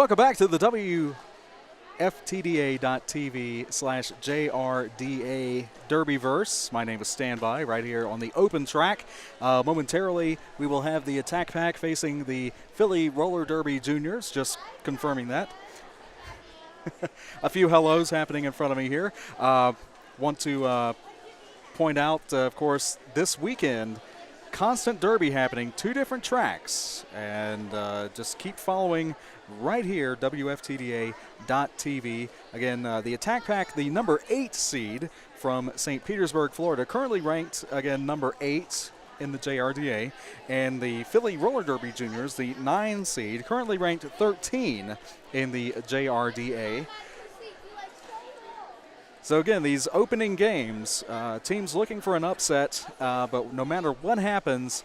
welcome back to the WFTDA.tv/JRDA Derbyverse. My name is Standby right here on the open track. Momentarily, we will have the Attack Pack facing the Philly Roller Derby Juniors, just confirming that. A few hellos happening in front of me here. Want to point out, of course, this weekend, constant derby happening, 2 different tracks, and just keep following right here, WFTDA.tv. Again, the Attack Pack, the number 8 seed from St. Petersburg, Florida, currently ranked, again, number 8 in the JRDA, and the Philly Roller Derby Juniors, the 9 seed, currently ranked 13 in the JRDA. So again, these opening games, teams looking for an upset, but no matter what happens,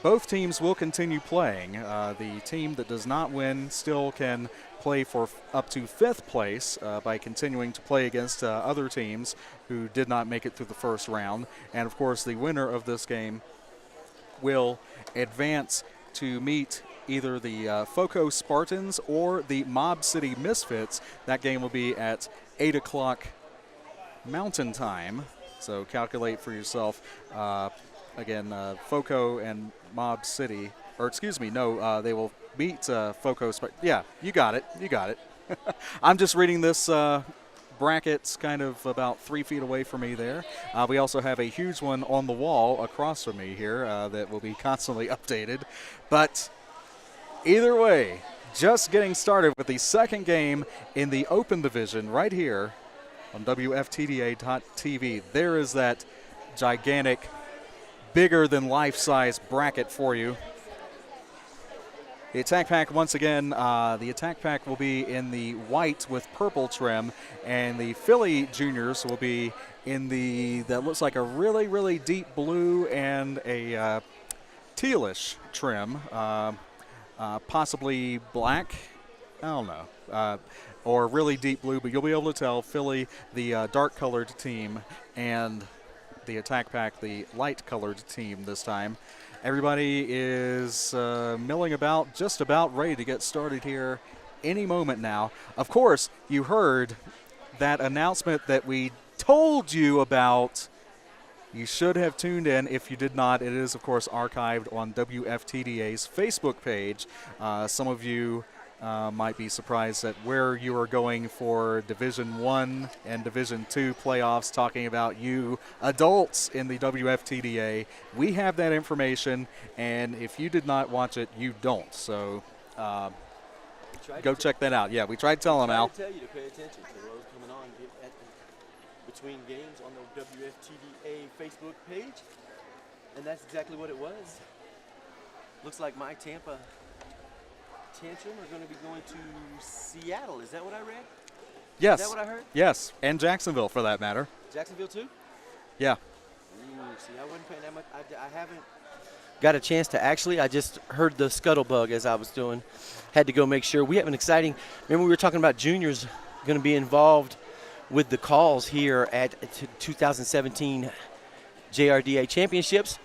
both teams will continue playing. The team that does not win still can play for up to 5th place by continuing to play against other teams who did not make it through the first round. And of course, the winner of this game will advance to meet either the FOCO Spartans or the Mob City Misfits. That game will be at 8 o'clock Mountain Time, so calculate for yourself. Again, FOCO and Mob City, or excuse me, no, they will beat FOCO. Yeah, you got it. I'm just reading this brackets kind of about 3 feet away from me there. We also have a huge one on the wall across from me here that will be constantly updated. But either way, just getting started with the second game in the Open Division right here on WFTDA.tv. There is that gigantic, bigger than life-size bracket for you. The Attack Pack, once again, the Attack Pack will be in the white with purple trim, and the Philly Juniors will be in the, that looks like a really, really deep blue and a tealish trim. Possibly black, I don't know, or really deep blue, but you'll be able to tell Philly, the dark-colored team, and the Attack Pack, the light-colored team this time. Everybody is milling about, just about ready to get started here any moment now. Of course, you heard that announcement that we told you about. You should have tuned in. If you did not, it is, of course, archived on WFTDA's Facebook page. Some of you might be surprised at where you are going for Division I and Division II playoffs, talking about you adults in the WFTDA. We have that information, and if you did not watch it, you don't. So go check that out. Yeah, we tried telling Al. I tell you to pay attention to those coming on between games on the WFTDA Facebook page, and that's exactly what it was. Looks like my Tampa Tantrum are going to be going to Seattle. Is that what I read? Yes. Is that what I heard? Yes, and Jacksonville for that matter. Jacksonville too? Yeah. See, I wasn't paying that much. I haven't got a chance to actually. I just heard the scuttlebug as I was doing. Had to go make sure. We have an exciting, remember we were talking about juniors going to be involved with the calls here at 2017 JRDA Championships.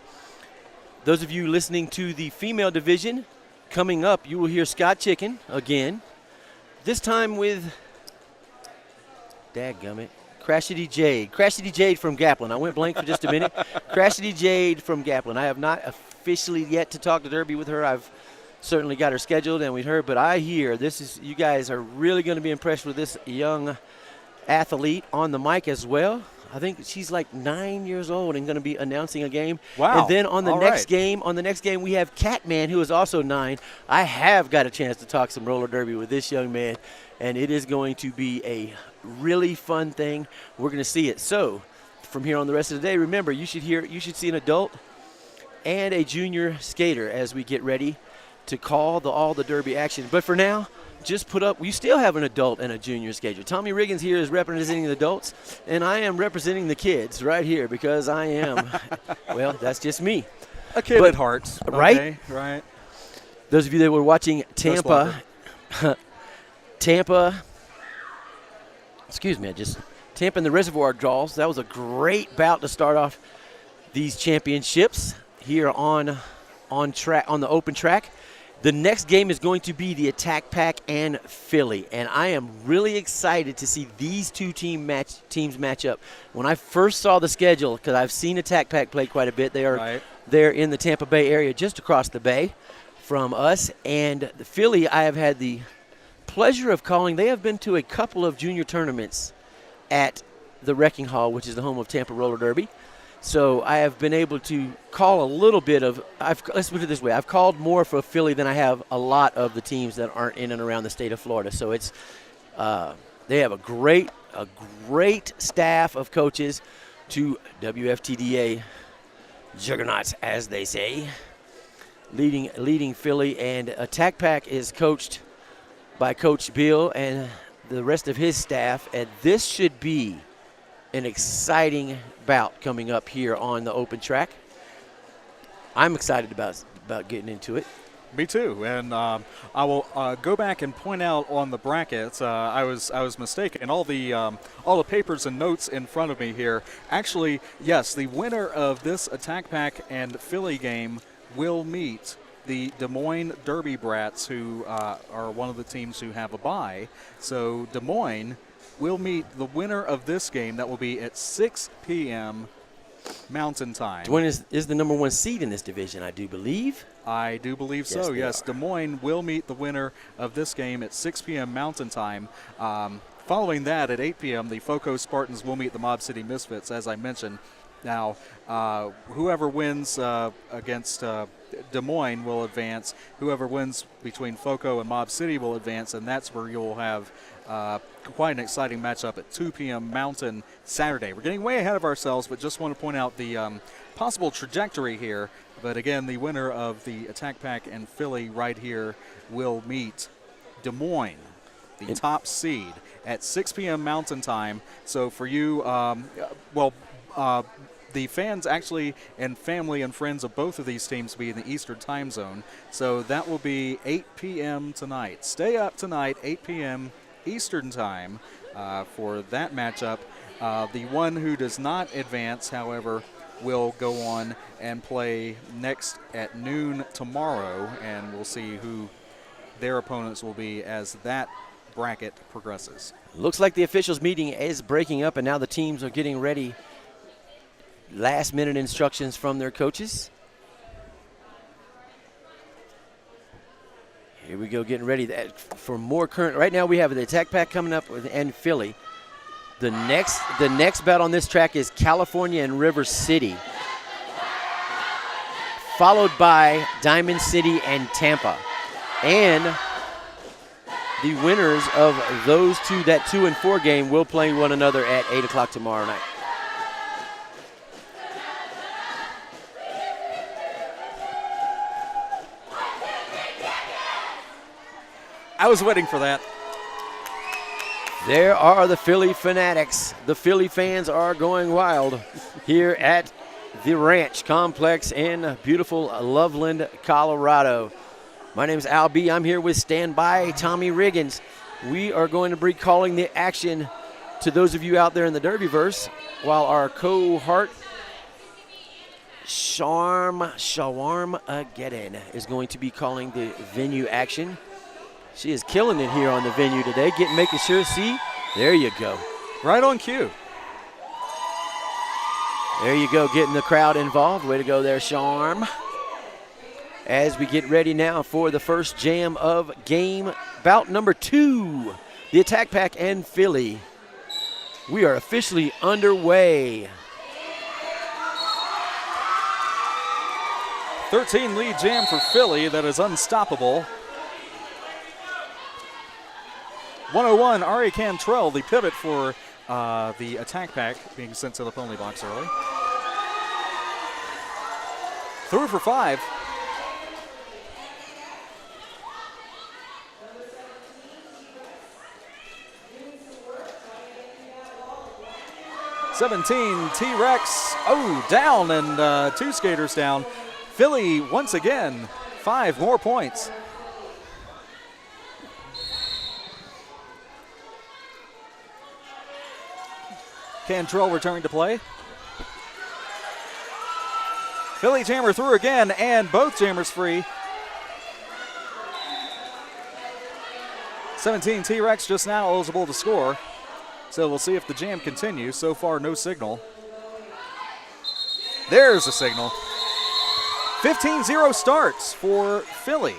Those of you listening to the female division, coming up, you will hear Scott Chicken again. This time with, dadgummit, Crashity Jade. Crashity Jade from Gaplin. I went blank for just a minute. Crashity Jade from Gaplin. I have not officially yet to talk to Derby with her. I've certainly got her scheduled and with her, but I hear this is, you guys are really going to be impressed with this young athlete on the mic as well. I think she's like 9 years old and going to be announcing a game. Wow. And then on the next game, we have Catman, who is also 9. I have got a chance to talk some roller derby with this young man, and it is going to be a really fun thing. We're going to see it. So from here on the rest of the day, remember, you should see an adult and a junior skater as we get ready to call all the derby action. But for now, just put up, we still have an adult and a junior skater. Tommy Riggins here is representing the adults, and I am representing the kids right here because I am, well, that's just me. A kid at heart. Right? Okay, right. Those of you that were watching Tampa, Tampa and the Reservoir Draws, that was a great bout to start off these championships here on the open track. The next game is going to be the Attack Pack and Philly, and I am really excited to see these two teams match up. When I first saw the schedule, because I've seen Attack Pack play quite a bit, they're in the Tampa Bay area, just across the bay from us, and the Philly I have had the pleasure of calling. They have been to a couple of junior tournaments at the Wrecking Hall, which is the home of Tampa Roller Derby. So I have been able to call a little bit of let's put it this way. I've called more for Philly than I have a lot of the teams that aren't in and around the state of Florida. So it's they have a great staff of coaches, to WFTDA juggernauts, as they say, leading Philly. And Attack Pack is coached by Coach Bill and the rest of his staff. And this should be an exciting bout coming up here on the open track. I'm excited about getting into it. Me too, and I will go back and point out on the brackets. I was mistaken. All the papers and notes in front of me here. Actually, yes, the winner of this Attack Pack and Philly game will meet the Des Moines Derby Brats, who are one of the teams who have a bye. So Des Moines will meet the winner of this game. That will be at 6 p.m. Mountain Time. Des Moines is the number 1 seed in this division, I do believe. I do believe so, yes. Des Moines will meet the winner of this game at 6 p.m. Mountain Time. Following that, at 8 p.m., the FOCO Spartans will meet the Mob City Misfits, as I mentioned. Now, whoever wins against Des Moines will advance. Whoever wins between FOCO and Mob City will advance, and that's where you'll have quite an exciting matchup at 2 p.m. Mountain Saturday. We're getting way ahead of ourselves, but just want to point out the possible trajectory here. But again, the winner of the Attack Pack and Philly right here will meet Des Moines, the top seed, at 6 p.m. Mountain Time. So for you, the fans actually and family and friends of both of these teams be in the Eastern time zone. So that will be 8 p.m. tonight. Stay up tonight, 8 p.m. Eastern time for that matchup. The one who does not advance, however, will go on and play next at noon tomorrow, and we'll see who their opponents will be as that bracket progresses. Looks like the officials meeting is breaking up, and now the teams are getting ready. Last-minute instructions from their coaches. Here we go, getting ready for more current. Right now we have the Attack Pack coming up and Philly. The next bout on this track is California and River City, followed by Diamond City and Tampa. And the winners of those two, that 2 and 4 game, will play one another at 8 o'clock tomorrow night. I was waiting for that. There are the Philly fanatics. The Philly fans are going wild here at the Ranch Complex in beautiful Loveland, Colorado. My name is Al B. I'm here with standby Tommy Riggins. We are going to be calling the action to those of you out there in the Derbyverse, while our cohort Shawarm Ageddon is going to be calling the venue action. She is killing it here on the venue today, making sure, see, there you go. Right on cue. There you go, getting the crowd involved. Way to go there, Sharm. As we get ready now for the first jam of game bout number 2, the Attack Pack and Philly. We are officially underway. 13 lead jam for Philly that is unstoppable. 101, Ari Cantrell, the pivot for the Attack Pack, being sent to the penalty box early. Through for 5. '17, T-Rex, down, and 2 skaters down. Philly, once again, 5 more points. Cantrell returning to play. Philly jammer through again, and both jammers free. 17 T-Rex just now eligible to score. So we'll see if the jam continues. So far, no signal. There's a signal. 15-0 starts for Philly.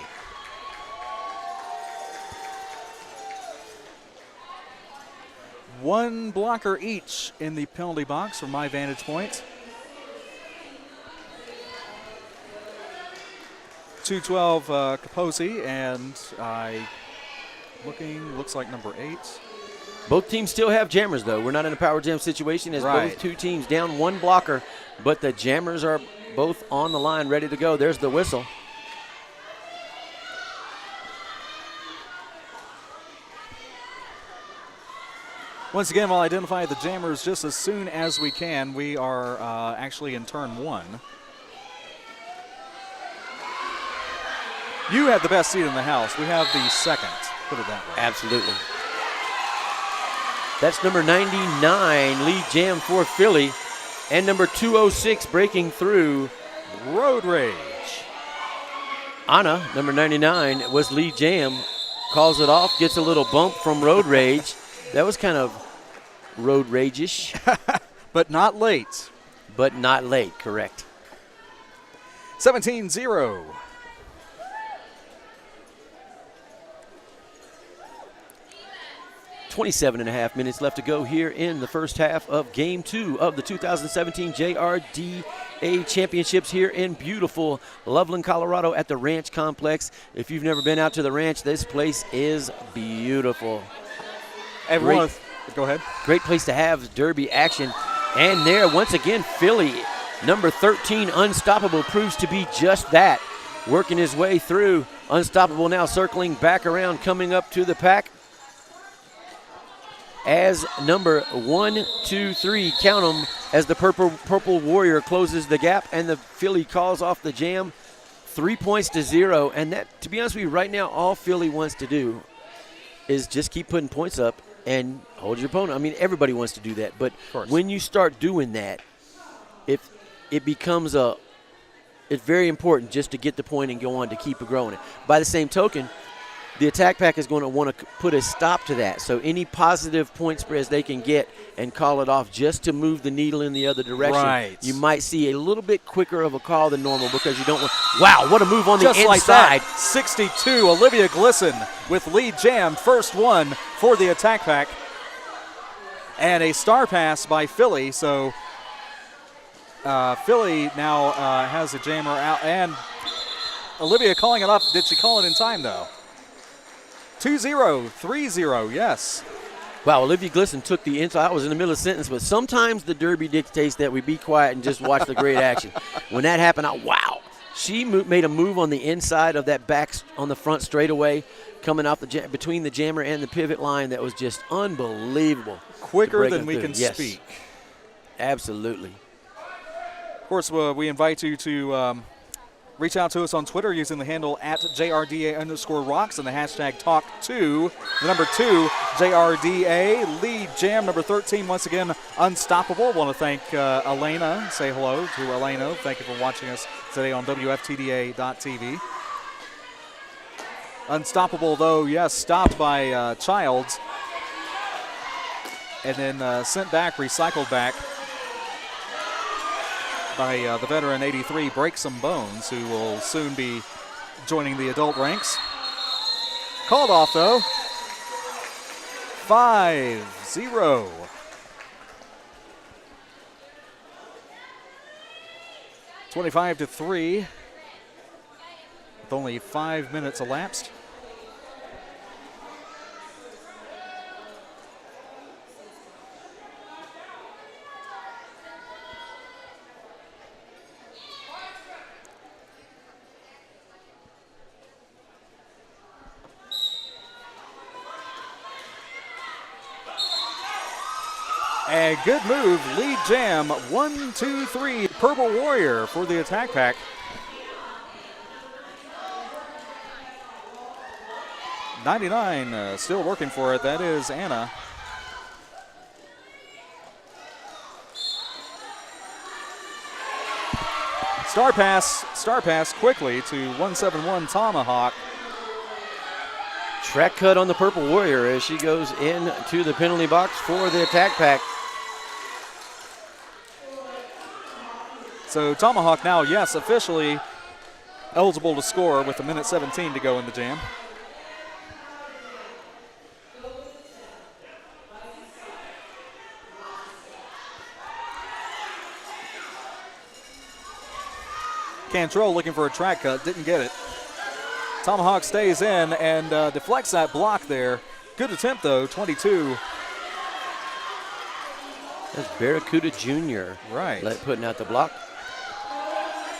One blocker each in the penalty box from my vantage point. 212 Capozzi, and looks like number 8. Both teams still have jammers, though. We're not in a power jam situation as both two teams down one blocker, but the jammers are both on the line, ready to go. There's the whistle. Once again, we'll identify the jammers just as soon as we can. We are actually in turn 1. You have the best seat in the house. We have the second, put it that way. Absolutely. That's number 99, lead jam for Philly. And number 206 breaking through, Road Rage. Anna, number 99, was lead jam. Calls it off, gets a little bump from Road Rage. That was kind of road rage-ish. But not late. But not late, correct. 17-0. .27.5 minutes left to go here in the first half of Game 2 of the 2017 JRDA Championships here in beautiful Loveland, Colorado at the Ranch Complex. If you've never been out to the ranch, this place is beautiful. Go ahead. Great place to have derby action. And there, once again, Philly, number 13, Unstoppable, proves to be just that. Working his way through. Unstoppable now circling back around, coming up to the pack. As number 1, 2, 3, count them, as the Purple Warrior closes the gap and the Philly calls off the jam. 3 points to 0. And that, to be honest with you, right now, all Philly wants to do is just keep putting points up and hold your opponent. I mean, everybody wants to do that. But when you start doing that, if it becomes it's very important just to get the point and go on to keep it growing. By the same token, the attack pack is going to want to put a stop to that. So any positive point spreads they can get and call it off just to move the needle in the other direction. Right. You might see a little bit quicker of a call than normal because you don't want – wow, what a move on just the like inside. That. 62, Olivia Glisson with lead jam, first one for the attack pack. And a star pass by Philly. So Philly now has a jammer out. And Olivia calling it off. Did she call it in time, though? 2-0, 3-0, yes. Wow, Olivia Glisson took the inside. I was in the middle of the sentence, but sometimes the derby dictates that we be quiet and just watch the great action. When that happened, wow. She made a move on the inside of that back on the front straightaway, coming off between the jammer and the pivot line. That was just unbelievable. Quicker than we can speak. Absolutely. Of course, we invite you to reach out to us on Twitter using the handle at JRDA_rocks and the hashtag talk2. The number 2, JRDA. Lead jam, number 13, once again, Unstoppable. Want to thank Elena. Say hello to Elena. Thank you for watching us today on WFTDA.tv. Unstoppable, though, yes, stopped by Childs. And then sent back, recycled back by the veteran 83, Break Some Bones, who will soon be joining the adult ranks. Called off, though. 5-0. (25-3) with only 5 minutes elapsed. A good move, lead jam, 1, 2, 3, Purple Warrior for the attack pack. .99 still working for it, that is Anna. Star pass quickly to 171 Tomahawk. track cut on the Purple Warrior as she goes into the penalty box for the attack pack. So Tomahawk now, yes, officially eligible to score with 1:17 to go in the jam. Cantrell looking for a track cut, didn't get it. Tomahawk stays in and deflects that block there. Good attempt though, 22. That's Barracuda Jr. Right. Putting out the block.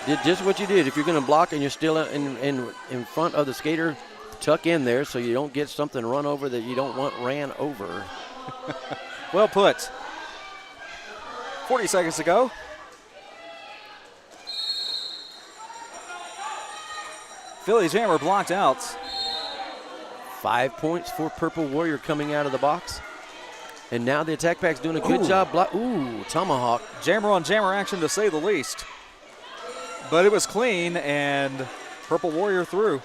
Did just what you did. If you're going to block and you're still in front of the skater, tuck in there so you don't get something run over that you don't want ran over. Well put. 40 seconds to go. Philly Jammer blocked out. 5 points for Purple Warrior coming out of the box. And now the attack pack's doing a good job. Tomahawk. Jammer on jammer action to say the least. But it was clean and Purple Warrior through.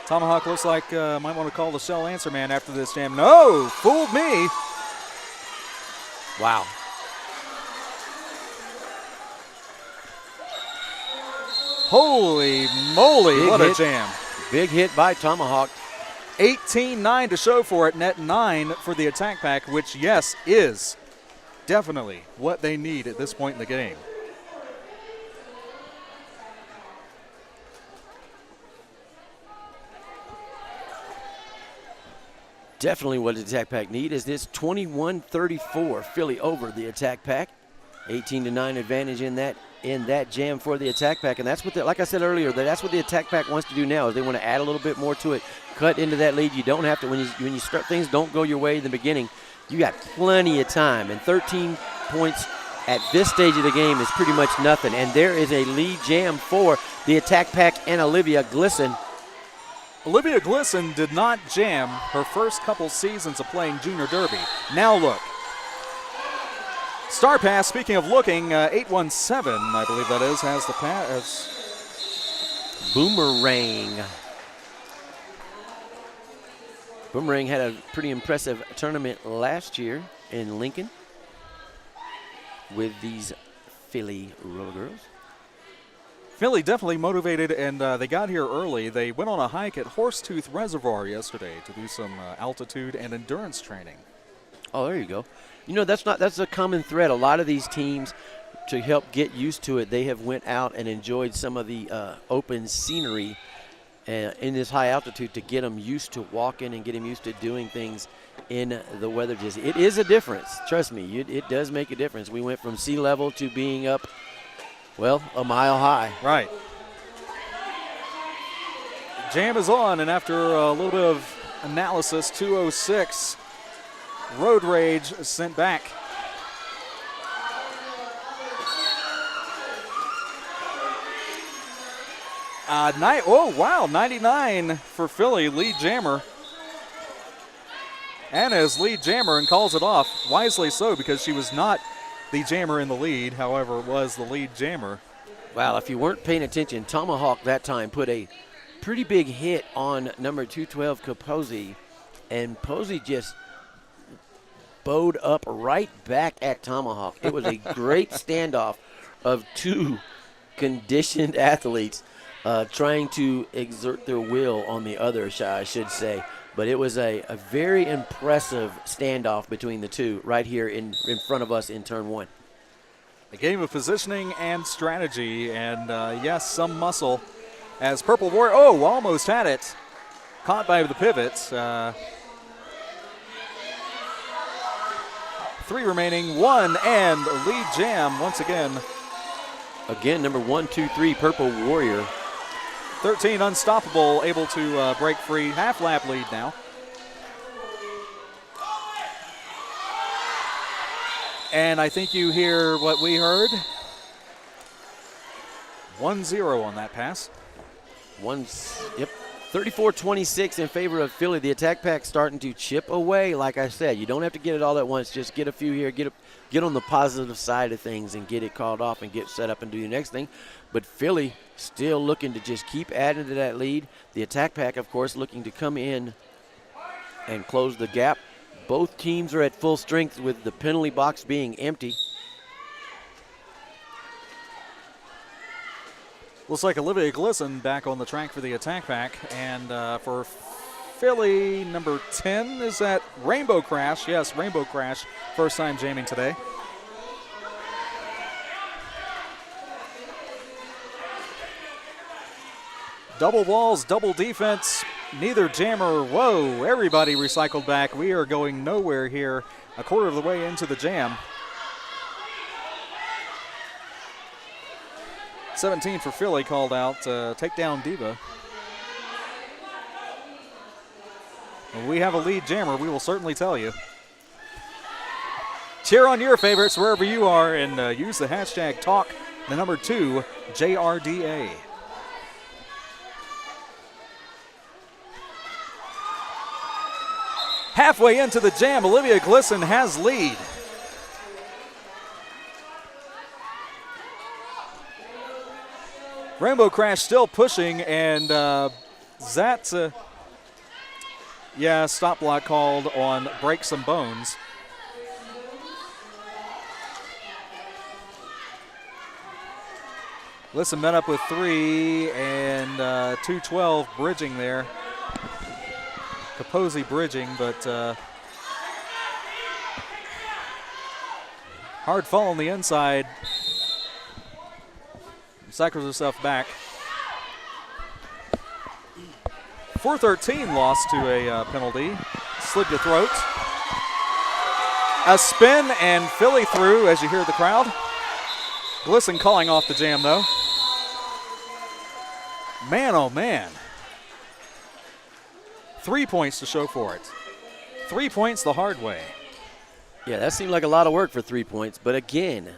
Tomahawk looks like might want to call the shell answer man after this jam. No, fooled me. Wow. Holy moly, Big what hit. a jam. Big hit by Tomahawk. 18-9 to show for it, net 9 for the attack pack, which, yes, is definitely what they need at this point in the game. Definitely what the attack pack need is this 21-34 Philly over the attack pack. 18-9 advantage in that jam for the attack pack, and that's what like I said earlier, that's what the attack pack wants to do now. Is they want to add a little bit more to it, cut into that lead. You don't have to when you start things don't go your way in the beginning. You got plenty of time, and 13 points at this stage of the game is pretty much nothing. And there is a lead jam for the attack pack and Olivia Glisson. Olivia Glisson did not jam her first couple seasons of playing Junior Derby. Now look. Star Pass, speaking of looking, 817, I believe that is, has the pass. Boomerang. Boomerang had a pretty impressive tournament last year in Lincoln with these Philly Roller Girls. Philly definitely motivated, and they got here early. They went on a hike at Horsetooth Reservoir yesterday to do some altitude and endurance training. Oh, there you go. You know, that's a common thread. A lot of these teams, to help get used to it, they have went out and enjoyed some of the open scenery in this high altitude to get them used to walking and get them used to doing things in the weather. It is a difference. Trust me, it does make a difference. We went from sea level to being up, well, a mile high. Right. Jam is on, and after a little bit of analysis, 206. Road Rage sent back. Oh, wow, 99 for Philly, lead jammer. Anna's lead jammer and calls it off. Wisely so, because she was not the jammer in the lead, however, was the lead jammer. Wow, if you weren't paying attention, Tomahawk that time put a pretty big hit on number 212, Kaposi, and Posey just bowed up right back at Tomahawk. It was a great standoff of two conditioned athletes trying to exert their will on the other, I should say. But it was a very impressive standoff between the two right here in front of us in turn one. A game of positioning and strategy, and yes, some muscle as Purple Warrior, almost had it. Caught by the pivot. 3 remaining, 1, and lead jam once again. Again, number 1, 2, 3, Purple Warrior. 13 unstoppable, able to break free. Half lap lead now. And I think you hear what we heard. 1-0 on that pass. Yep. 34-26 in favor of Philly. The attack pack starting to chip away. Like I said, you don't have to get it all at once. Just get a few here, get on the positive side of things and get it called off and get set up and do your next thing. But Philly still looking to just keep adding to that lead. The attack pack, of course, looking to come in and close the gap. Both teams are at full strength with the penalty box being empty. Looks like Olivia Glisson back on the track for the attack pack. And for Philly, number 10, is that Rainbow Crash? Yes, Rainbow Crash. First time jamming today. Double walls, double defense. Neither jammer. Whoa, everybody recycled back. We are going nowhere here. A quarter of the way into the jam. 17 for Philly called out. Takedown Diva. When we have a lead jammer, we will certainly tell you. Cheer on your favorites wherever you are and use the hashtag talk, the number 2, JRDA. Halfway into the jam, Olivia Glisson has lead. Rainbow Crash still pushing, and that's stop block called on Break Some Bones. Glisson met up with 3 and 212 bridging there. Capozzi bridging, but hard fall on the inside. Cycles herself back. 413 lost to a penalty. Slid to throat. A spin and Philly through as you hear the crowd. Glisson calling off the jam though. Man, oh man. 3 points to show for it. 3 points the hard way. Yeah, that seemed like a lot of work for 3 points, but again,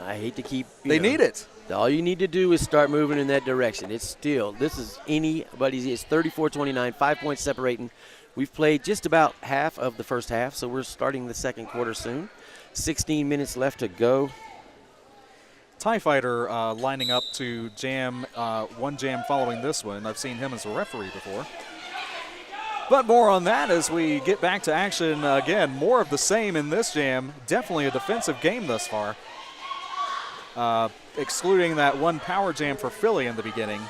I hate to keep. They need it. All you need to do is start moving in that direction. This is anybody's. It's 34-29, 5 points separating. We've played just about half of the first half, so we're starting the second quarter soon. 16 minutes left to go. TIE Fighter lining up to jam, one jam following this one. I've seen him as a referee before. But more on that as we get back to action again. More of the same in this jam. Definitely a defensive game thus far. Excluding that one power jam for Philly in the beginning.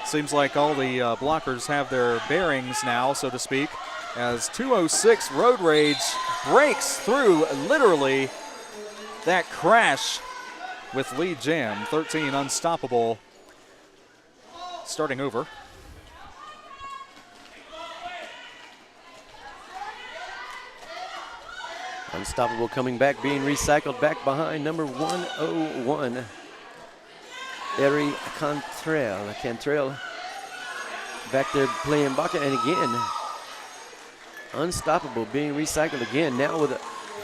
Seems like all the blockers have their bearings now, so to speak, as 206 Road Rage breaks through literally that crash with lead jam. 13 Unstoppable starting over. Unstoppable coming back, being recycled back behind number 101. Eri Cantrell back there playing bucket, and again, Unstoppable being recycled again. Now with a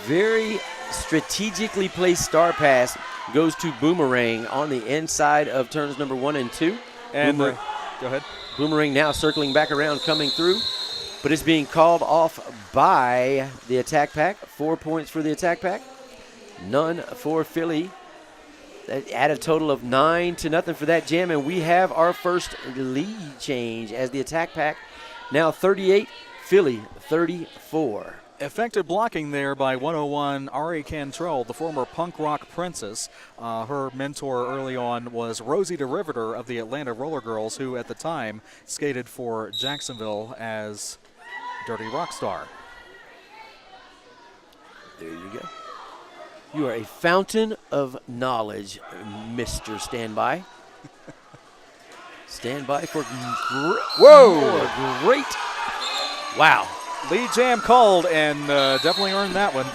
very strategically placed star pass, goes to Boomerang on the inside of turns number 1 and 2. And go ahead. Boomerang now circling back around, coming through. But it's being called off by the attack pack. 4 points for the attack pack, none for Philly. That add a total of 9-0 for that jam, and we have our first lead change as the attack pack now 38, Philly 34. Effective blocking there by 101 Ari Cantrell, the former punk rock princess. Her mentor early on was Rosie DeRiveter of the Atlanta Roller Girls, who at the time skated for Jacksonville as Dirty Rockstar. There you go. You are a fountain of knowledge, Mr. Standby. Standby for great. Wow. Lead jam called and definitely earned that one.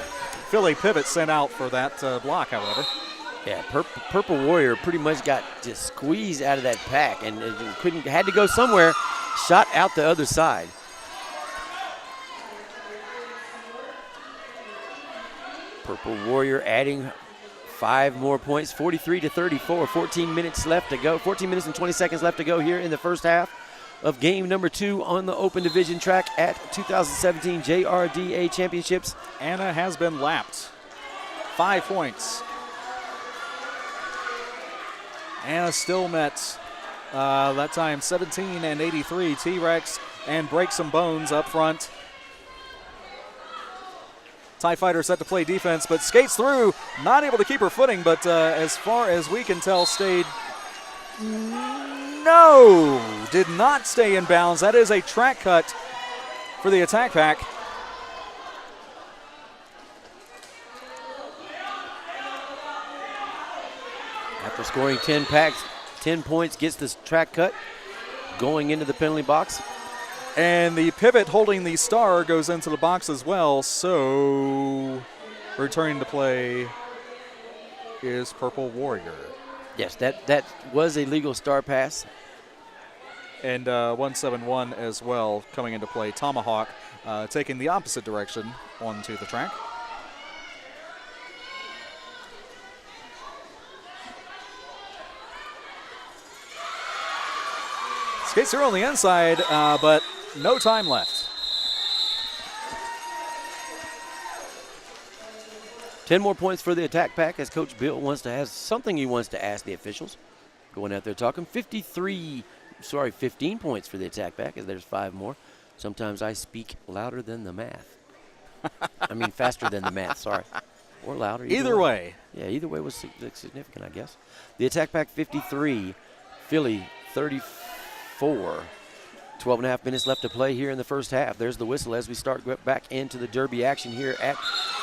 Philly pivot sent out for that block, however. Yeah, Purple Warrior pretty much got just squeezed out of that pack and had to go somewhere, shot out the other side. Purple Warrior adding 5 more points, 43-34, 14 minutes left to go. 14 minutes and 20 seconds left to go here in the first half. of game number 2 on the open division track at 2017 JRDA Championships. Anna has been lapped. 5 points. Anna still met that time 17 and 83. T-Rex and break some bones up front. TIE Fighter set to play defense, but skates through, not able to keep her footing, but as far as we can tell, stayed. No, did not stay in bounds. That is a track cut for the attack pack. After scoring 10 points, gets this track cut going into the penalty box. And the pivot holding the star goes into the box as well. So returning to play is Purple Warrior. Yes, that was a legal star pass. And 171 as well coming into play. Tomahawk taking the opposite direction onto the track. Skates through on the inside, but no time left. 10 more points for the attack pack as Coach Bill wants to have something he wants to ask the officials. Going out there talking 15 points for the attack pack as there's 5 more. Sometimes I speak louder than the math. I mean faster than the math, sorry. Or louder. Either way. Yeah, either way was significant, I guess. The attack pack 53, Philly 34. 12.5 minutes left to play here in the first half. There's the whistle as we start back into the derby action here at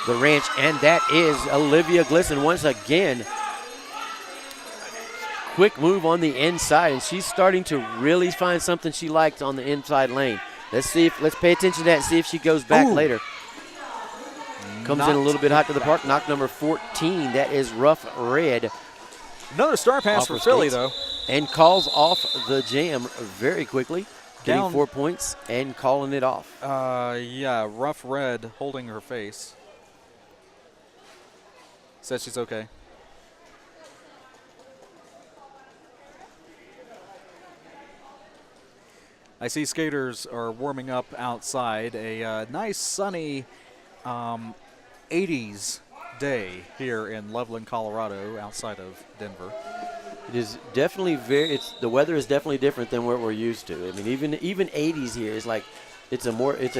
the ranch, and that is Olivia Glisson once again. Quick move on the inside, and she's starting to really find something she likes on the inside lane. Let's pay attention to that and see if she goes back later. Comes in a little bit hot to the park. Knock number 14. That is Rough Red. Another star pass for Philly, though. And calls off the jam very quickly. Getting Down 4 points and calling it off. Yeah, Rough Red holding her face. Says she's okay. I see skaters are warming up outside. A nice sunny 80s day here in Loveland, Colorado, outside of Denver. It is definitely the weather is definitely different than what we're used to. I mean, even 80s here is like it's a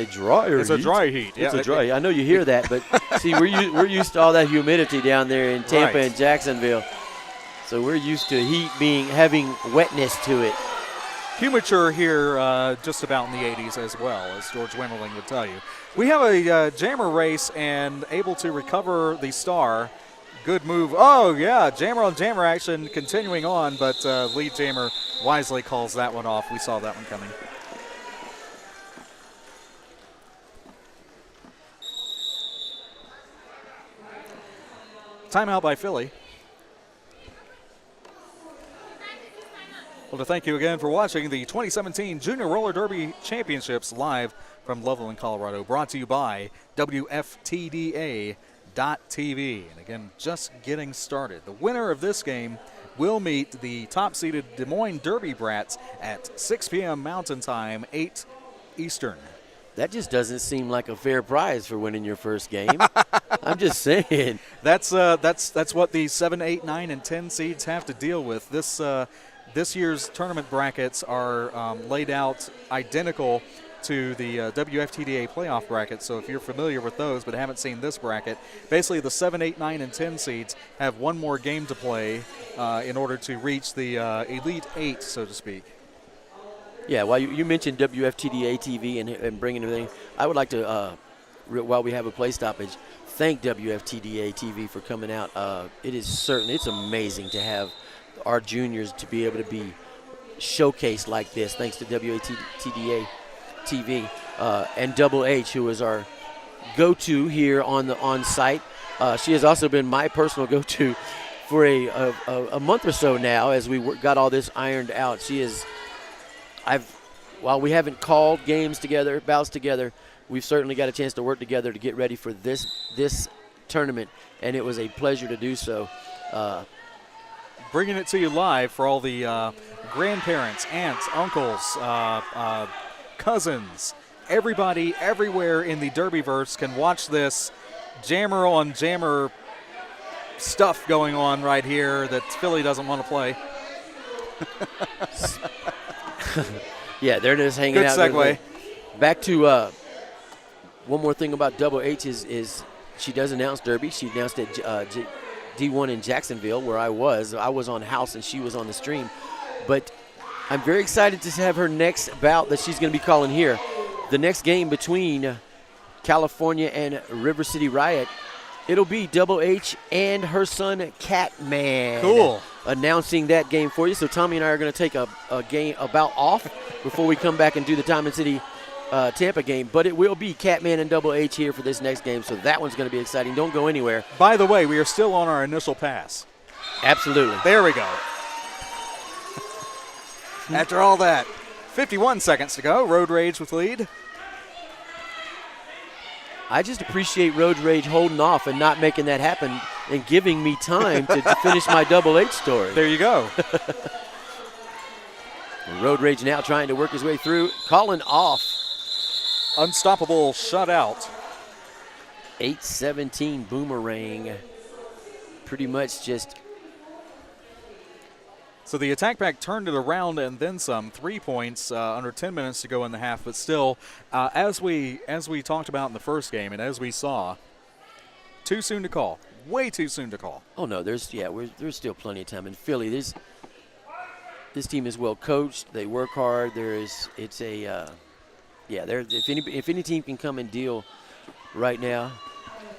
drier. It's a dry heat. It's a dry. I know you hear that, but see, we're used to all that humidity down there in Tampa and Jacksonville, so we're used to heat having wetness to it. Humidor here just about in the 80s as well, as George Wimmerling would tell you. We have a jammer race and able to recover the star. Good move. Oh, yeah, jammer on jammer action continuing on, but lead jammer wisely calls that one off. We saw that one coming. Timeout by Philly. Well, to thank you again for watching the 2017 Junior Roller Derby Championships live from Loveland, Colorado, brought to you by WFTDA.TV. And again, just getting started. The winner of this game will meet the top-seeded Des Moines Derby Brats at 6 p.m. Mountain Time, 8 Eastern. That just doesn't seem like a fair prize for winning your first game. I'm just saying. That's what the 7, 8, 9, and 10 seeds have to deal with. This year's tournament brackets are laid out identical to the WFTDA playoff bracket. So if you're familiar with those but haven't seen this bracket, basically the 7, 8, 9, and 10 seeds have one more game to play in order to reach the Elite 8, so to speak. Yeah, while you mentioned WFTDA TV and bringing everything, I would like to, while we have a play stoppage, thank WFTDA TV for coming out. It's amazing to have our juniors to be able to be showcased like this, thanks to WFTDA TV and Double H, who is our go-to here on site. She has also been my personal go-to for a month or so now as we got all this ironed out. While we haven't called games together, bouts together, we've certainly got a chance to work together to get ready for this tournament, and it was a pleasure to do so. bringing it to you live for all the grandparents, aunts, uncles, cousins, everybody everywhere in the Derbyverse can watch this jammer on jammer stuff going on right here that Philly doesn't want to play. Yeah, they're just hanging Good out. segue. Back to one more thing about Double H is she does announce Derby. She announced it D1 in Jacksonville, where I was. I was on house and she was on the stream. But I'm very excited to have her next bout that she's going to be calling here. The next game between California and River City Riot, it'll be Double H and her son Catman. Cool. Announcing that game for you. So Tommy and I are going to take a bout off before we come back and do the Diamond City Tampa game. But it will be Catman and Double H here for this next game. So that one's going to be exciting. Don't go anywhere. By the way, we are still on our initial pass. Absolutely. There we go. After all that, 51 seconds to go. Road Rage with lead. I just appreciate Road Rage holding off and not making that happen and giving me time to finish my Double H story. There you go. Road Rage now trying to work his way through. Calling off. Unstoppable shutout. 8-17 Boomerang. Pretty much just. So the attack pack turned it around and then some. 3 points under 10 minutes to go in the half. But still, as we talked about in the first game and as we saw, too soon to call. Way too soon to call. Oh no, there's still plenty of time in Philly. This team is well coached. They work hard. If any team can come and deal right now.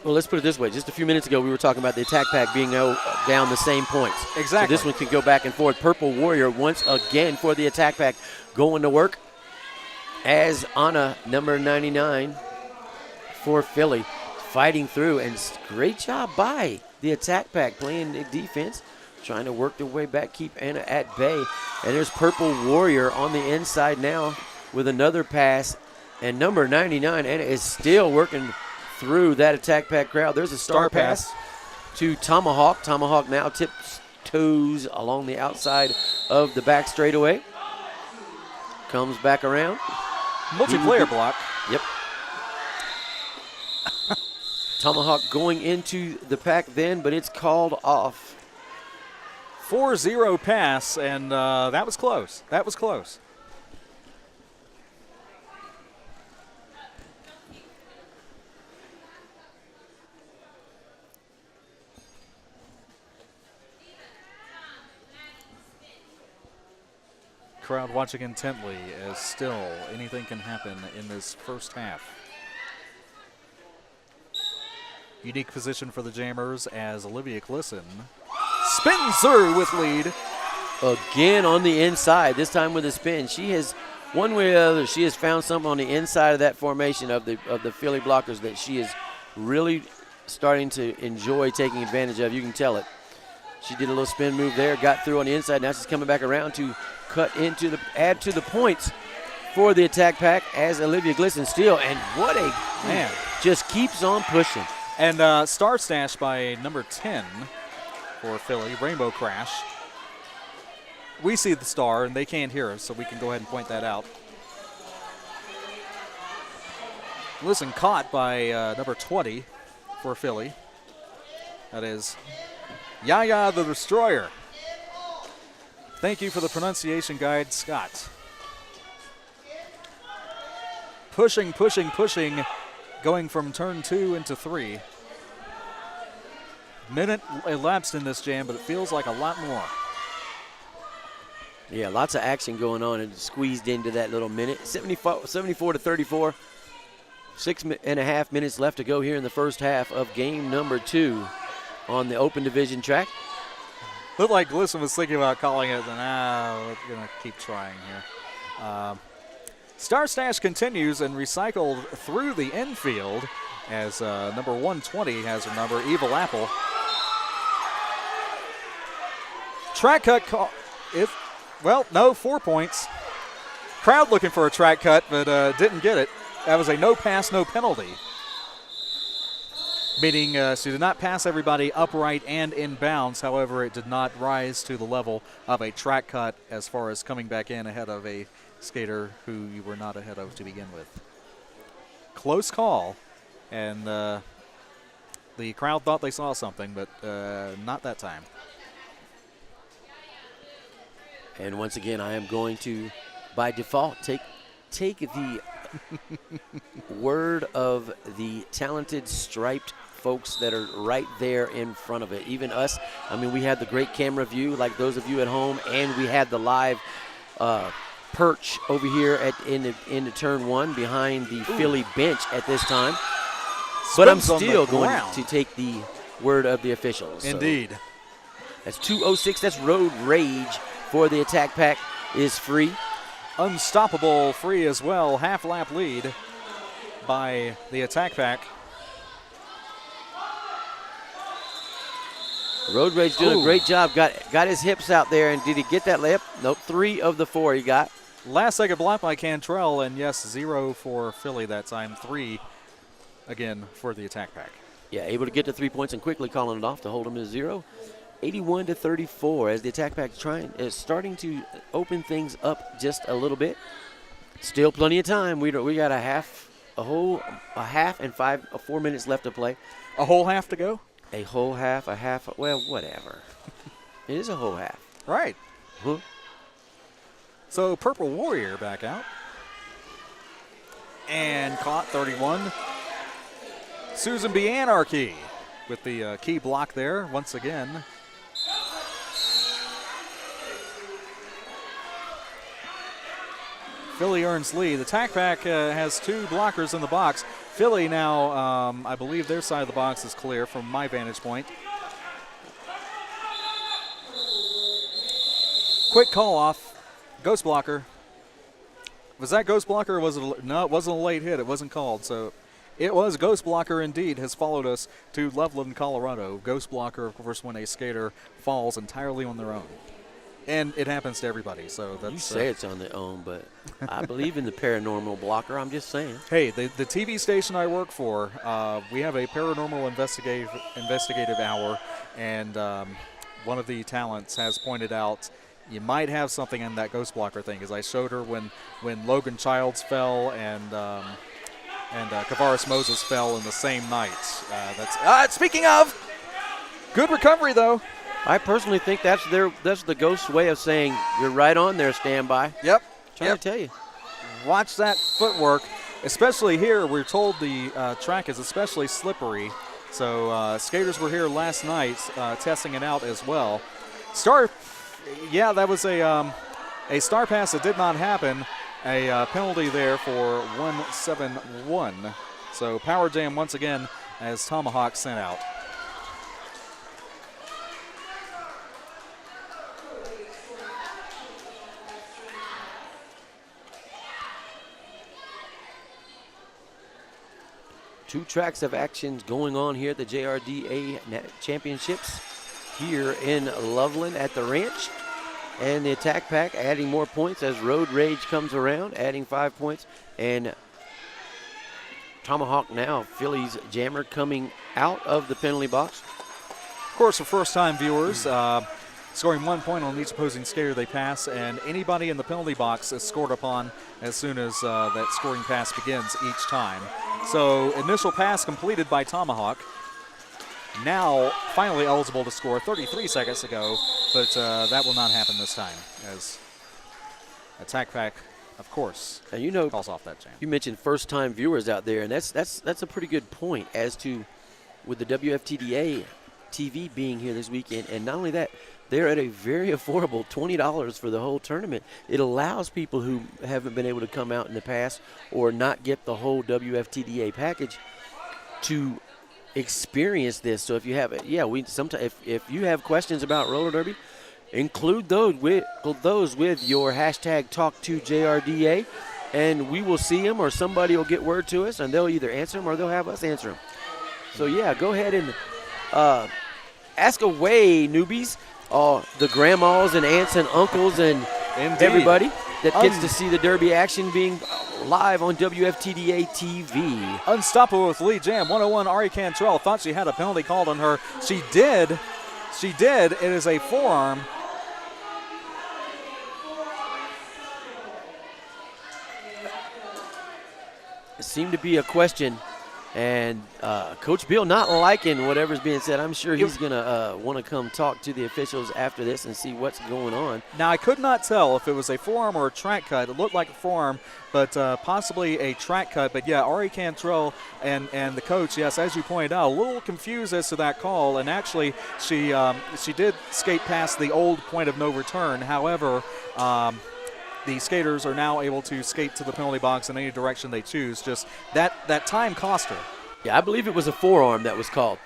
Well, let's put it this way. Just a few minutes ago, we were talking about the attack pack being down the same points. Exactly. So this one can go back and forth. Purple Warrior once again for the attack pack going to work as Anna, number 99 for Philly, fighting through. And great job by the attack pack playing the defense, trying to work their way back, keep Anna at bay. And there's Purple Warrior on the inside now with another pass. And number 99, Anna, is still working through that attack pack crowd. There's a star pass to Tomahawk. Tomahawk now tips toes along the outside of the back straightaway. Comes back around. Multiplayer block. Yep. Tomahawk going into the pack then, but it's called off. 4-0 pass, and that was close. That was close. Crowd watching intently as still anything can happen in this first half. Unique position for the Jammers as Olivia Glisson spins through with lead. Again on the inside, this time with a spin. She has, one way or the other, she has found something on the inside of that formation of the Philly blockers that she is really starting to enjoy taking advantage of. You can tell it. She did a little spin move there, got through on the inside. Now she's coming back around to add to the points for the attack pack as Olivia Glisson steal. And what a man, just keeps on pushing. And star stash by number 10 for Philly, Rainbow Crash. We see the star and they can't hear us, so we can go ahead and point that out. Listen, caught by number 20 for Philly. That is Yaya the Destroyer. Thank you for the pronunciation guide, Scott. Pushing, pushing, pushing, going from turn 2 into 3. Minute elapsed in this jam, but it feels like a lot more. Yeah, lots of action going on and squeezed into that little minute. 74 to 34. 6.5 minutes left to go here in the first half of game number 2 on the open division track. Looked like Glisson was thinking about calling it, and we're going to keep trying here. Star Stash continues and recycled through the infield as number 120 has her number, Evil Apple. Track cut call. No, 4 points. Crowd looking for a track cut, but didn't get it. That was a no pass, no penalty. Meaning she did not pass everybody upright and in bounds. However, it did not rise to the level of a track cut as far as coming back in ahead of a skater who you were not ahead of to begin with. Close call, and the crowd thought they saw something, but not that time. And once again, I am going to, by default, take the word of the talented striped folks that are right there in front of it. Even us, I mean, we had the great camera view like those of you at home, and we had the live perch over here in the turn one behind the Philly bench at this time. But I'm still going to take the word of the officials. Indeed. So that's 2:06. That's Road Rage for the attack pack is free. Unstoppable free as well. Half lap lead by the attack pack. Road Rage doing a great job. Got his hips out there, and did he get that lap? Nope. 3 of the 4 he got. Last second block by Cantrell, and yes, 0 for Philly that time. 3 again for the attack pack. Yeah, able to get to 3 points and quickly calling it off to hold him to 0. 81-34 as the attack pack is starting to open things up just a little bit. Still plenty of time. We got a half and 4 minutes left to play. A whole half to go? A whole half, a half, well, whatever. It is a whole half. Right. Huh? So Purple Warrior back out. And caught 31. Susan B. Anarchy with the key block there once again. Philly earns lead. The attack pack has 2 blockers in the box. Philly now, I believe their side of the box is clear from my vantage point. Quick call off. Ghost blocker. Was that ghost blocker or was it no, it wasn't a late hit. It wasn't called. So it was ghost blocker indeed. Has followed us to Loveland, Colorado. Ghost blocker, of course, when a skater falls entirely on their own. And it happens to everybody, so that's... You say it's on their own, but I believe in the paranormal blocker. I'm just saying. Hey, the TV station I work for, we have a paranormal investigative hour, and one of the talents has pointed out you might have something in that ghost blocker thing, as I showed her when Logan Childs fell and Kavaris Moses fell in the same night. Speaking of, good recovery, though. I personally think that's the ghost's way of saying you're right on there, standby. Yep. Trying to tell you. Watch that footwork, especially here. We're told the track is especially slippery. So skaters were here last night testing it out as well. That was a star pass that did not happen. A penalty there for 171. So power jam once again as Tomahawk sent out. Two tracks of actions going on here at the JRDA Championships here in Loveland at the ranch. And the attack pack adding more points as Road Rage comes around, adding 5 points. And Tomahawk now, Philly's jammer, coming out of the penalty box. Of course, for first-time viewers, scoring 1 point on each opposing skater they pass, and anybody in the penalty box is scored upon as soon as that scoring pass begins each time. So initial pass completed by Tomahawk. Now finally eligible to score 33 seconds ago, but that will not happen this time as attack pack, of course, and calls off that jam. You mentioned first-time viewers out there, and that's a pretty good point as to with the WFTDA TV being here this weekend, and not only that, they're at a very affordable $20 for the whole tournament. It allows people who haven't been able to come out in the past or not get the whole WFTDA package to experience this. So if you have it, if you have questions about roller derby, include those with your hashtag #TalkToJRDA, and we will see them, or somebody will get word to us, and they'll either answer them or they'll have us answer them. So yeah, go ahead and ask away, newbies. The grandmas and aunts and uncles and Indeed. everybody. that gets to see the Derby action being live on WFTDA TV. Unstoppable with lead jam. 101 Ari Cantrell thought she had a penalty called on her. She did. She did. It is a forearm. It seemed to be a question, and Coach Bill not liking whatever's being said. I'm sure he's going to want to come talk to the officials after this and see what's going on. Now, I could not tell if it was a forearm or a track cut. It looked like a forearm, but possibly a track cut. But, yeah, Ari Cantrell and the coach, yes, as you pointed out, a little confused as to that call. And actually, she did skate past the old point of no return. However, the skaters are now able to skate to the penalty box in any direction they choose. Just that time cost her. Yeah, I believe it was a forearm that was called.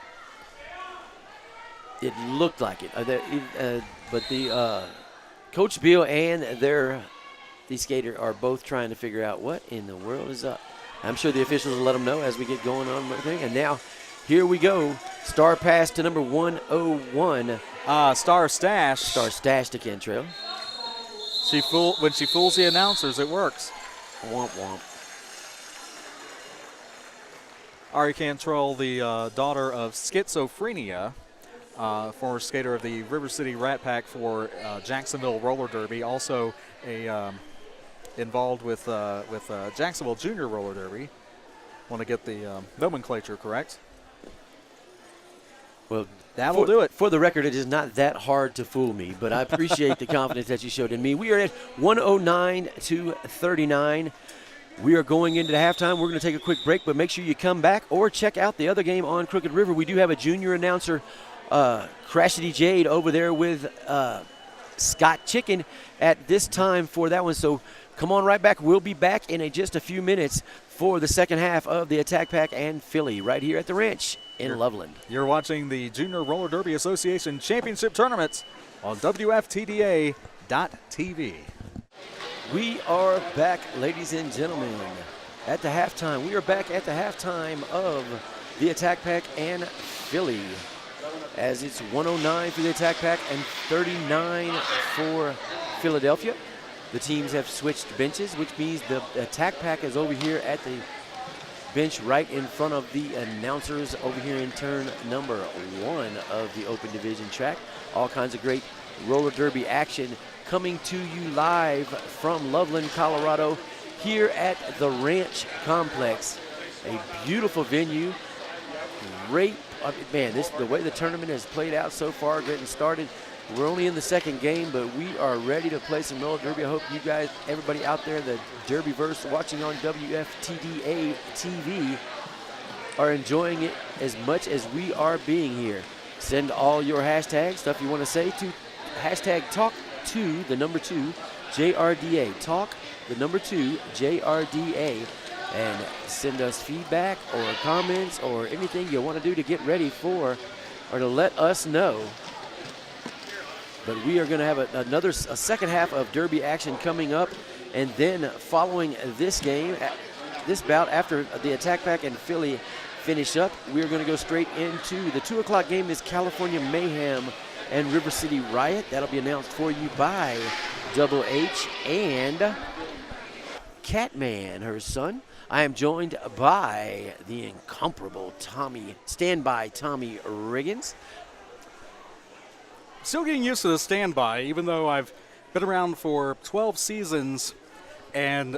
It looked like it. But the Coach Bill and the skater are both trying to figure out what in the world is up. I'm sure the officials will let them know as we get going on. And now, here we go. Star pass to number 101. Star stash. Star stash to Cantrell. When she fools the announcers, it works. Womp womp. Ari Cantrell, the daughter of schizophrenia, former skater of the River City Rat Pack for Jacksonville Roller Derby, also involved with Jacksonville Junior Roller Derby. Want to get the nomenclature correct? Well, that'll do it. For the record, it is not that hard to fool me, but I appreciate the confidence that you showed in me. We are at 109-39. We are going into the halftime. We're going to take a quick break, but make sure you come back or check out the other game on Crooked River. We do have a junior announcer, Crashity Jade, over there with Scott Chicken at this time for that one. So come on right back. We'll be back in just a few minutes for the second half of the Attack Pack and Philly right here at the ranch in Loveland. You're watching the Junior Roller Derby Association Championship Tournaments on WFTDA.TV. We are back, ladies and gentlemen, at the halftime. We are back at the halftime of the Attack Pack and Philly, as it's 109 for the Attack Pack and 39 for Philadelphia. The teams have switched benches, which means the Attack Pack is over here at the bench right in front of the announcers over here in turn number 1 of the Open Division track. All kinds of great roller derby action coming to you live from Loveland, Colorado, here at the Ranch Complex. A beautiful venue. Great, man, the way the tournament has played out so far, getting started. We're only in the second game, but we are ready to play some roller derby. I hope you guys, everybody out there, the Derbyverse watching on WFTDA TV, are enjoying it as much as we are being here. Send all your hashtags, stuff you want to say, to hashtag talk2, the number 2, JRDA. Talk, the number 2, JRDA. And send us feedback or comments or anything you want to do to get ready for or to let us know. But we are going to have a second half of derby action coming up. And then following this game, this bout, after the Attack Pack and Philly finish up, we're going to go straight into the 2 o'clock game is California Mayhem and River City Riot. That'll be announced for you by Double H and Catman, her son. I am joined by the incomparable standby Tommy Riggins. Still getting used to the standby, even though I've been around for 12 seasons, and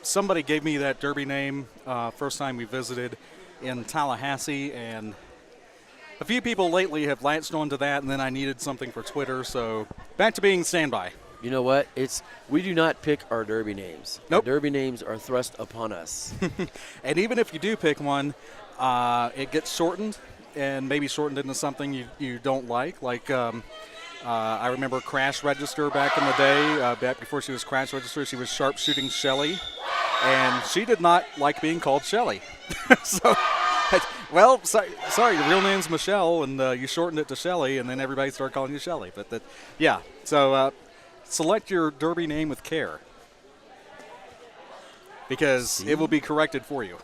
somebody gave me that derby name first time we visited in Tallahassee, and a few people lately have latched onto that, and then I needed something for Twitter, so back to being standby. You know what? We do not pick our derby names. Nope. Our derby names are thrust upon us. And even if you do pick one, it gets shortened, and maybe shortened into something you don't like. Like I remember Crash Register back in the day. Back before she was Crash Register, she was Sharpshooting Shelly, and she did not like being called Shelly. So, well, sorry, your real name's Michelle, and you shortened it to Shelly, and then everybody started calling you Shelly. But yeah, so select your derby name with care, because it will be corrected for you.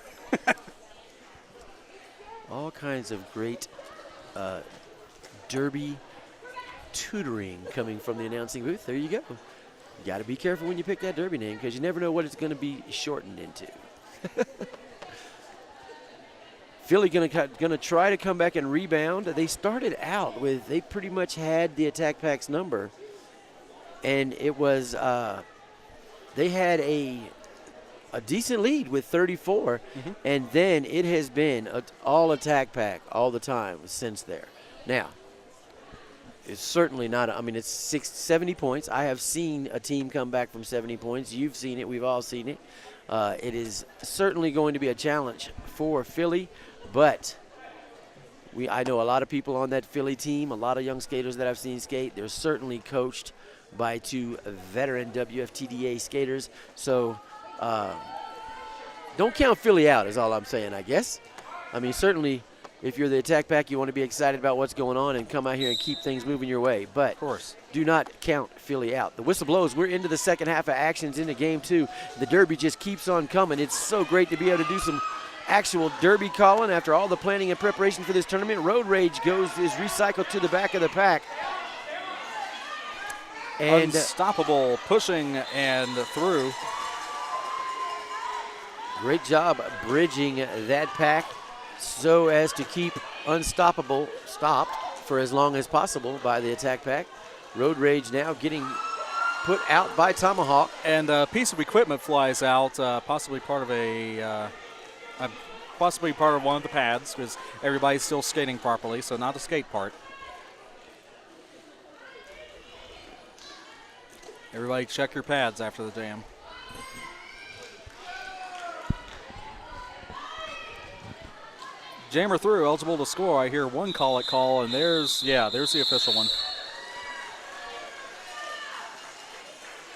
All kinds of great derby tutoring coming from the announcing booth. There you go. You got to be careful when you pick that Derby name because you never know what it's going to be shortened into. Philly going to try to come back and rebound. They started out with, they pretty much had the attack pack's number. And it was, they had a decent lead with 34. And then it has been all attack pack all the time since there. Now, it's certainly not, I mean, it's 70 points. I have seen a team come back from 70 points. You've seen it. We've all seen it. It is certainly going to be a challenge for Philly. But I know a lot of people on that Philly team, a lot of young skaters that I've seen skate. They're certainly coached by 2 veteran WFTDA skaters. So don't count Philly out is all I'm saying, I guess. I mean, certainly if you're the attack pack, you want to be excited about what's going on and come out here and keep things moving your way. But of course, do not count Philly out. The whistle blows. We're into the second half of actions into game 2. The Derby just keeps on coming. It's so great to be able to do some actual Derby calling after all the planning and preparation for this tournament. Road Rage is recycled to the back of the pack. And Unstoppable pushing and through. Great job bridging that pack so as to keep Unstoppable stopped for as long as possible by the attack pack. Road Rage now getting put out by Tomahawk. And a piece of equipment flies out, possibly part of one of the pads, because everybody's still skating properly, so not the skate part. Everybody check your pads after the jam. Jammer through, eligible to score. I hear one call, and there's the official one.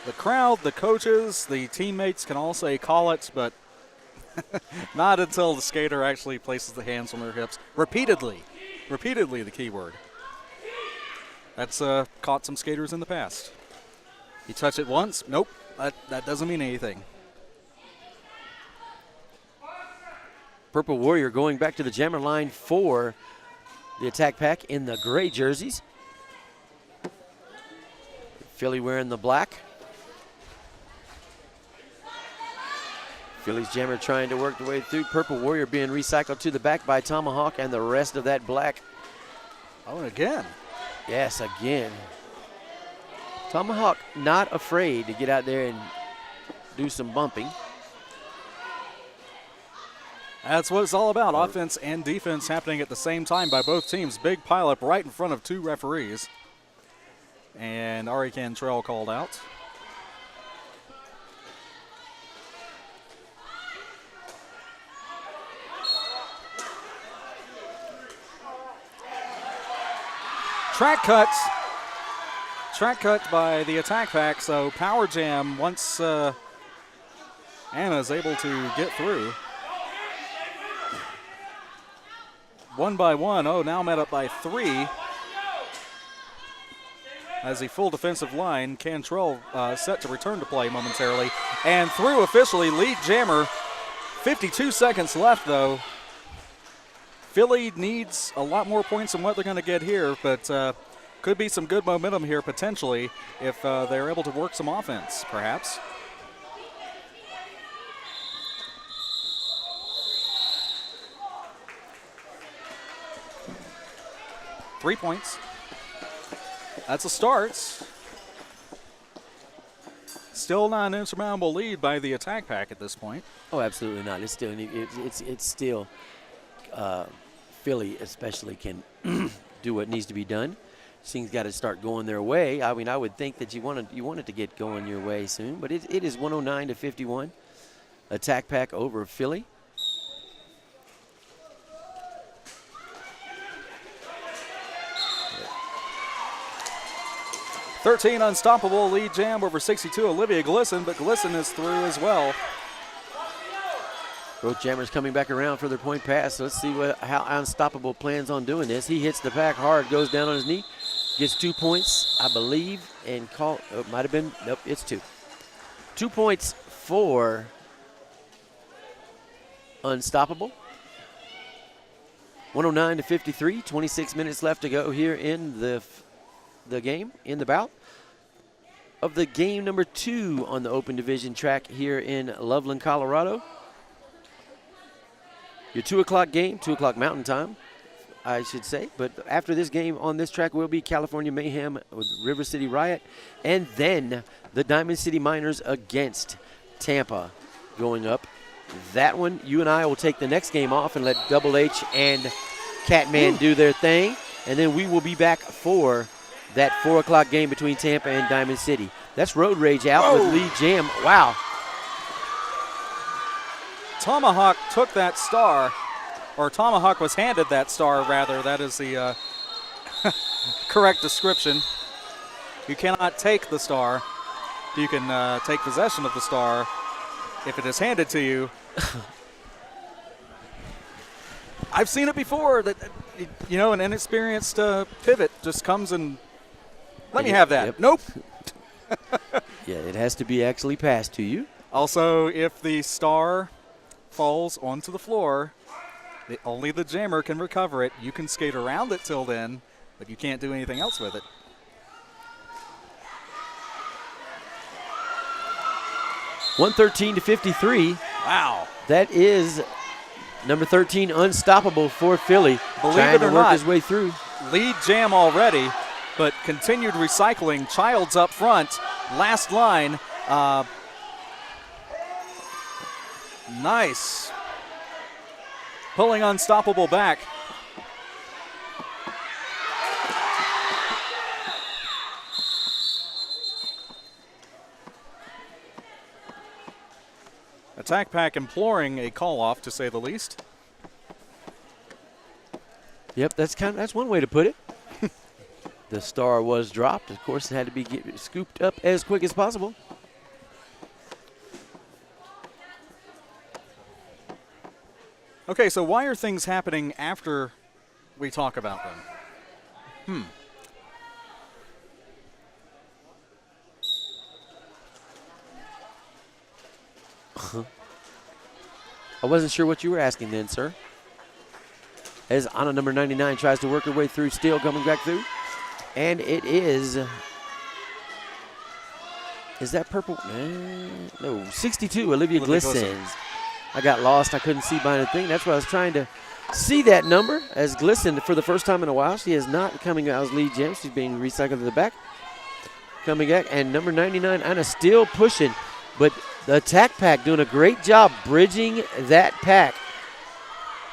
The crowd, the coaches, the teammates can all say call it, but not until the skater actually places the hands on their hips. Repeatedly the key word. That's caught some skaters in the past. You touch it once, nope, that doesn't mean anything. Purple Warrior going back to the jammer line for the attack pack in the gray jerseys. Philly wearing the black. Philly's jammer trying to work the way through. Purple Warrior being recycled to the back by Tomahawk and the rest of that black. Oh, and again. Yes, again. Tomahawk not afraid to get out there and do some bumping. That's what it's all about, offense and defense happening at the same time by both teams. Big pileup right in front of 2 referees. And Ari Cantrell called out. Track cut by the attack pack, so power jam once Anna's able to get through. 1 by 1, now met up by 3. As the full defensive line, Cantrell set to return to play momentarily. And through officially, lead jammer. 52 seconds left though. Philly needs a lot more points than what they're going to get here, but could be some good momentum here potentially if they're able to work some offense, perhaps. Three points. That's a start. Still not an insurmountable lead by the attack pack at this point. Oh, absolutely not. It's still Philly especially can do what needs to be done. Things got to start going their way. I mean, I would think that you want it to get going your way soon, but it is 109-51. Attack pack over Philly. $13 Unstoppable lead jam over 62 Olivia Glisson, but Glisson is through as well. Both jammers coming back around for their point pass. So let's see how Unstoppable plans on doing this. He hits the pack hard, goes down on his knee, gets 2 points, I believe, and it might have been, nope, it's 2. 2 points for Unstoppable. 109-53, 26 minutes left to go here in the game, in the bout. of the game number 2 on the Open Division track here in Loveland, Colorado. Your 2 o'clock game, 2 o'clock Mountain Time, I should say. But after this game on this track will be California Mayhem with River City Riot, and then the Diamond City Miners against Tampa going up. That one, you and I will take the next game off and let Double H and Catman do their thing, and then we will be back for that 4 o'clock game between Tampa and Diamond City. That's Road Rage out with Lee Jam. Wow. Tomahawk took that star, or Tomahawk was handed that star, rather. That is the correct description. You cannot take the star. You can take possession of the star if it is handed to you. I've seen it before that, you know, an inexperienced pivot just comes and let me have that. Yep. Nope. Yeah, it has to be actually passed to you. Also, if the star falls onto the floor, only the jammer can recover it. You can skate around it till then, but you can't do anything else with it. $113-53. Wow. That is number 13, Unstoppable for Philly. Believe trying it to or work not, his way through. Lead jam already, but continued recycling. Childs up front. Last line. Nice. Pulling Unstoppable back. Attack Pack imploring a call-off, to say the least. Yep, that's one way to put it. The star was dropped. Of course, it had to be scooped up as quick as possible. Okay, so why are things happening after we talk about them? I wasn't sure what you were asking then, sir. As Anna number 99 tries to work her way through, still coming back through. And it is that purple? No, 62, Olivia Glissons. I got lost. I couldn't see behind the thing. That's why I was trying to see that number. As Glisson, for the first time in a while, she is not coming out as lead gem. She's being recycled to the back. Coming back, and number 99, Anna still pushing. But the attack pack doing a great job bridging that pack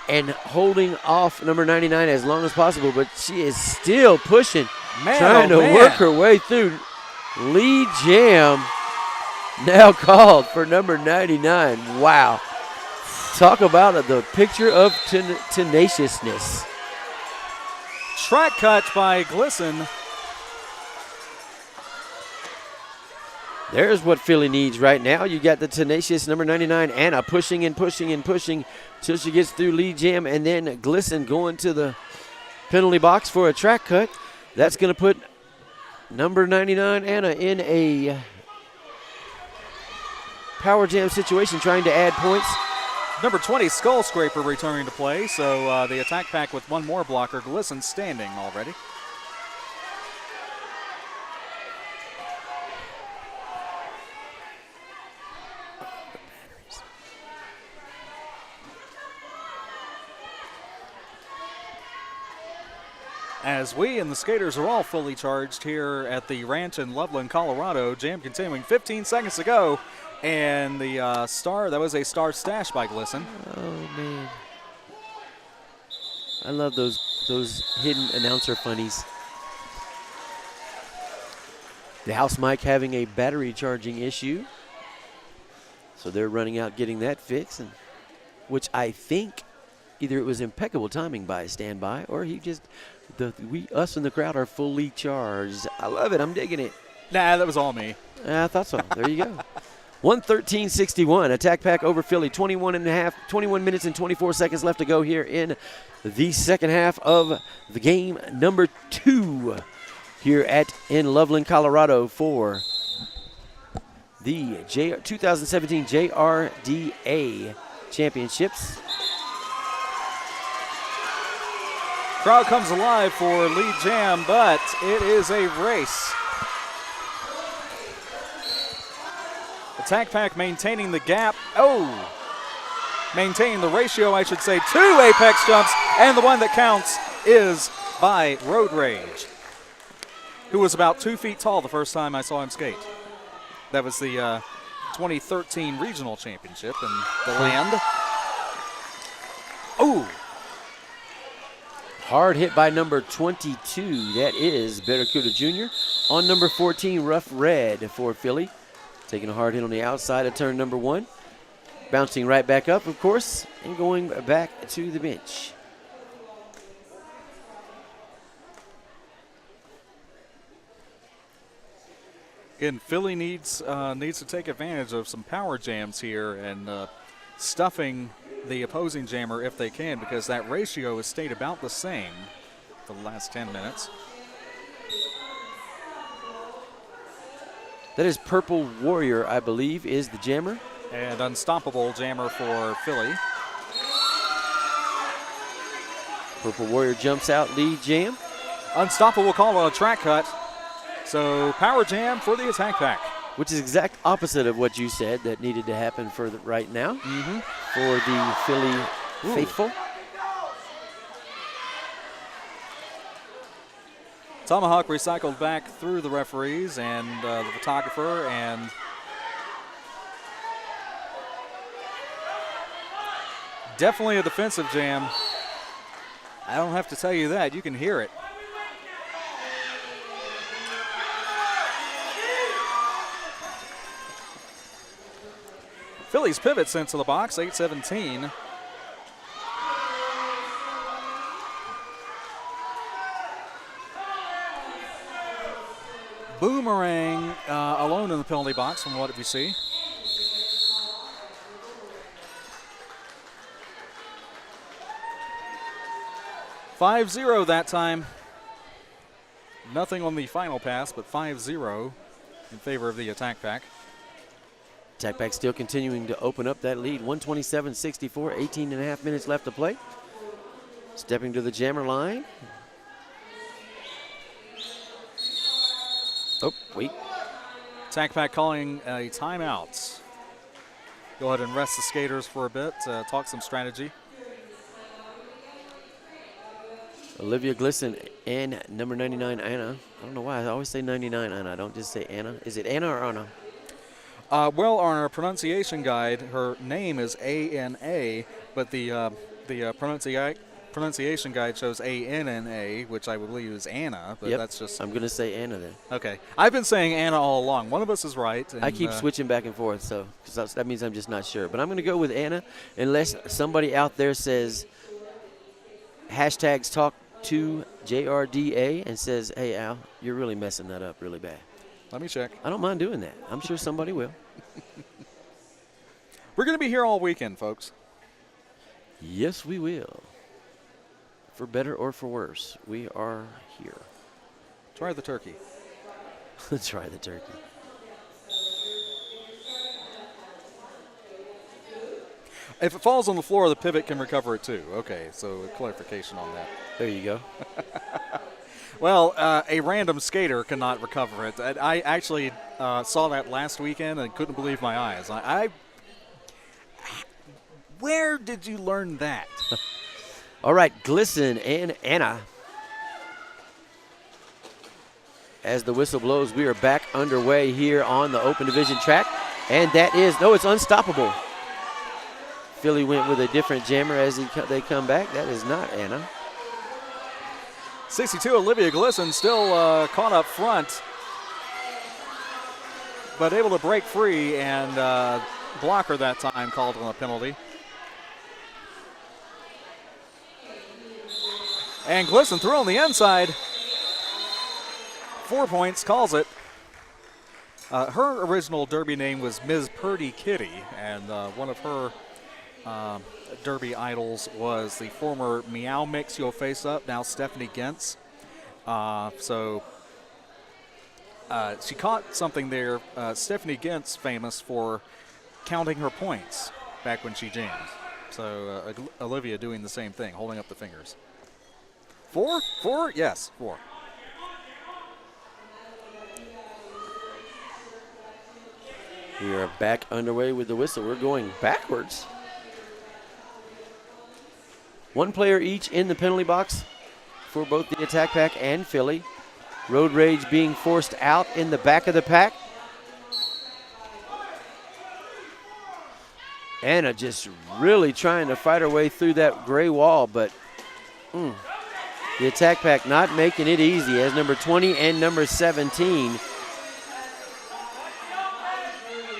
and holding off number 99 as long as possible. But she is still pushing, trying to work her way through. Lead jam now called for number 99. Wow. Talk about the picture of tenaciousness. Track cut by Glisson. There's what Philly needs right now. You got the tenacious number 99, Anna, pushing and pushing and pushing till she gets through lead jam, and then Glisson going to the penalty box for a track cut. That's going to put number 99, Anna, in a power jam situation, trying to add points. Number 20, Skull Scraper, returning to play. So the attack pack with one more blocker. Glisson standing already. As we and the skaters are all fully charged here at the ranch in Loveland, Colorado. Jam continuing, 15 seconds to go. And the star, that was a star stash by Glisson. Oh, man. I love those hidden announcer funnies. The house mic having a battery charging issue. So they're running out getting that fixed, and which I think either it was impeccable timing by standby, or he just, us in the crowd are fully charged. I love it. I'm digging it. Nah, that was all me. I thought so. There you go. 113-61. Attack pack over Philly. 21 minutes and 24 seconds left to go here in the second half of the game number 2 here in Loveland, Colorado for the 2017 JRDA Championships. Crowd comes alive for lead jam, but it is a race. Attack pack maintaining the gap. Oh! Maintaining the ratio, I should say. 2 apex jumps, and the one that counts is by Road Rage, who was about 2 feet tall the first time I saw him skate. That was the 2013 regional championship in the land. Ooh! Hard hit by number 22. That is Barracuda Jr. On number 14, Rough Red for Philly. Taking a hard hit on the outside of turn number 1. Bouncing right back up, of course, and going back to the bench. Again, Philly needs to take advantage of some power jams here and stuffing the opposing jammer if they can, because that ratio has stayed about the same for the last 10 minutes. That is Purple Warrior, I believe, is the jammer. And Unstoppable jammer for Philly. Purple Warrior jumps out, lead jam. Unstoppable call on a track cut. So power jam for the attack pack. Which is exact opposite of what you said that needed to happen for right now for the Philly faithful. Tomahawk recycled back through the referees and the photographer, and definitely a defensive jam. I don't have to tell you that. You can hear it. Phillies pivots into the box, 8-17. Boomerang alone in the penalty box from what we see. $5-0 that time. Nothing on the final pass, but 5-0 in favor of the attack pack. Attack pack still continuing to open up that lead. 127-64, 18 and a half minutes left to play. Stepping to the jammer line. Oh, wait. Attack pack calling a timeout. Go ahead and rest the skaters for a bit, talk some strategy. Olivia Glisson and number 99, Anna. I don't know why I always say 99, Anna. I don't just say Anna. Is it Anna or Anna? Well, on our pronunciation guide, her name is A-N-A, but the pronunciation guide shows A-N-N-A, which I believe is Anna, but that's just... I'm going to say Anna then. Okay. I've been saying Anna all along. One of us is right. And, I keep switching back and forth, so cause that means I'm just not sure. But I'm going to go with Anna unless somebody out there says hashtags talk to JRDA and says, hey, Al, you're really messing that up really bad. Let me check. I don't mind doing that. I'm sure somebody will. We're going to be here all weekend, folks. Yes, we will. For better or for worse, we are here. Try the turkey. Try the turkey. If it falls on the floor, the pivot can recover it too. Okay, so a clarification on that. There you go. Well, a random skater cannot recover it. I actually saw that last weekend and couldn't believe my eyes. Where did you learn that? All right, Glisson and Anna. As the whistle blows, we are back underway here on the open division track. And that is, no, it's Unstoppable. Philly went with a different jammer as they come back. That is not Anna. 62, Olivia Glisson still caught up front, but able to break free, and blocker that time called on a penalty. And Glisson threw on the inside. 4 points, calls it. Her original Derby name was Ms. Purdy Kitty, and one of her Derby idols was the former Meow Mix You'll Face Up, now Stephanie Gentz. So she caught something there. Stephanie Gentz, famous for counting her points back when she jammed. So Olivia doing the same thing, holding up the fingers. 4? 4? Yes, 4. We are back underway with the whistle. We're going backwards. One player each in the penalty box for both the attack pack and Philly. Road Rage being forced out in the back of the pack. Anna just really trying to fight her way through that gray wall, but the attack pack not making it easy as number 20 and number 17.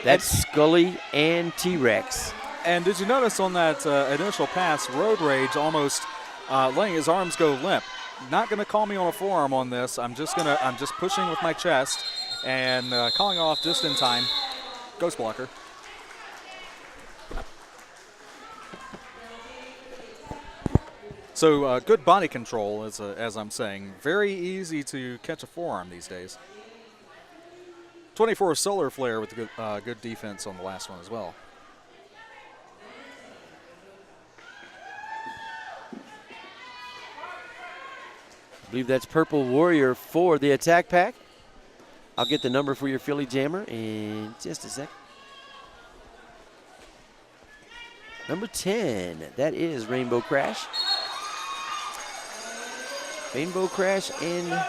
That's Scully and T-Rex. And did you notice on that initial pass, Road Rage almost letting his arms go limp? Not going to call me on a forearm on this. I'm just pushing with my chest and calling off just in time. Ghost blocker. So good body control, as I'm saying. Very easy to catch a forearm these days. 24 Solar Flare with good defense on the last one as well. I believe that's Purple Warrior for the attack pack. I'll get the number for your Philly Jammer in just a second. Number 10, that is Rainbow Crash. Rainbow Crash and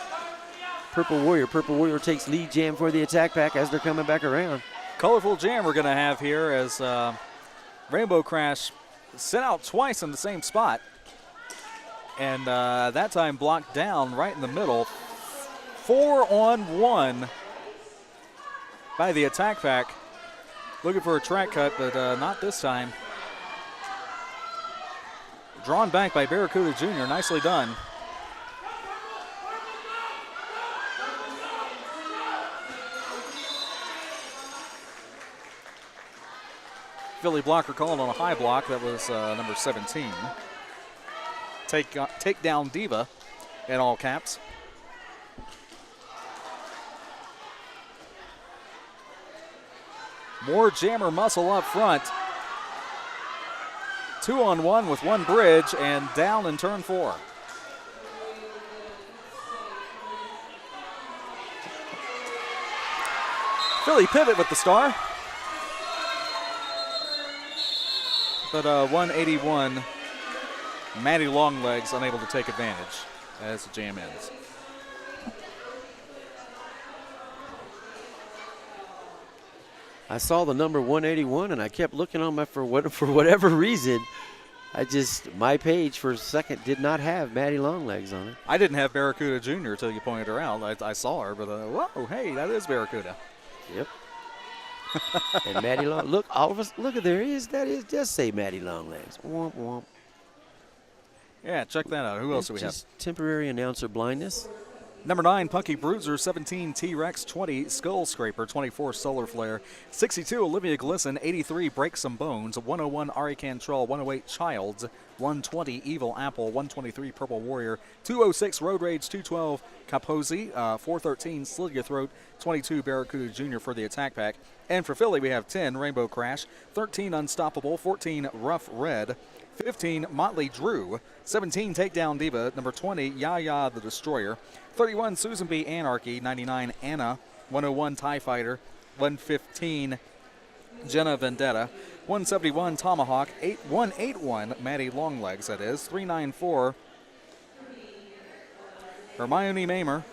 Purple Warrior. Purple Warrior takes lead jam for the attack pack as they're coming back around. Colorful jam we're going to have here as Rainbow Crash sent out twice in the same spot. And that time blocked down right in the middle. 4-on-1 by the attack pack. Looking for a track cut, but not this time. Drawn back by Barracuda Jr. Nicely done. Philly blocker called on a high block. That was number 17. Take down Diva in all caps. More jammer muscle up front. 2-on-1 with one bridge and down in turn 4. Philly pivot with the star. But 181, Maddie Longlegs unable to take advantage as the jam ends. I saw the number 181 and I kept looking on for whatever reason. My page for a second did not have Maddie Longlegs on it. I didn't have Barracuda Jr. until you pointed her out. I saw her, but whoa, hey, that is Barracuda. Yep. And Maddie Long, look, all of us, look at there is, that is, just say Maddie Longlegs. Womp womp. Yeah, check that out. Who else do we have? Just temporary announcer blindness. Number 9, Punky Bruiser, 17, T-Rex, 20, Skull Scraper, 24, Solar Flare, 62, Olivia Glisson, 83, Break Some Bones, 101, Ari Cantrell, 108, Childs, 120, Evil Apple, 123, Purple Warrior, 206, Road Rage, 212, Capozzi, 413, Slit Your Throat, 22, Barracuda Jr. for the attack pack. And for Philly, we have 10, Rainbow Crash, 13, Unstoppable, 14, Rough Red, 15, Motley Drew, 17, Takedown Diva, number 20, Yaya the Destroyer, 31, Susan B. Anarchy, 99, Anna, 101, TIE Fighter, 115, Jenna Vendetta, 171, Tomahawk, 181, Maddie Longlegs, that is, 394, Hermione Mamer.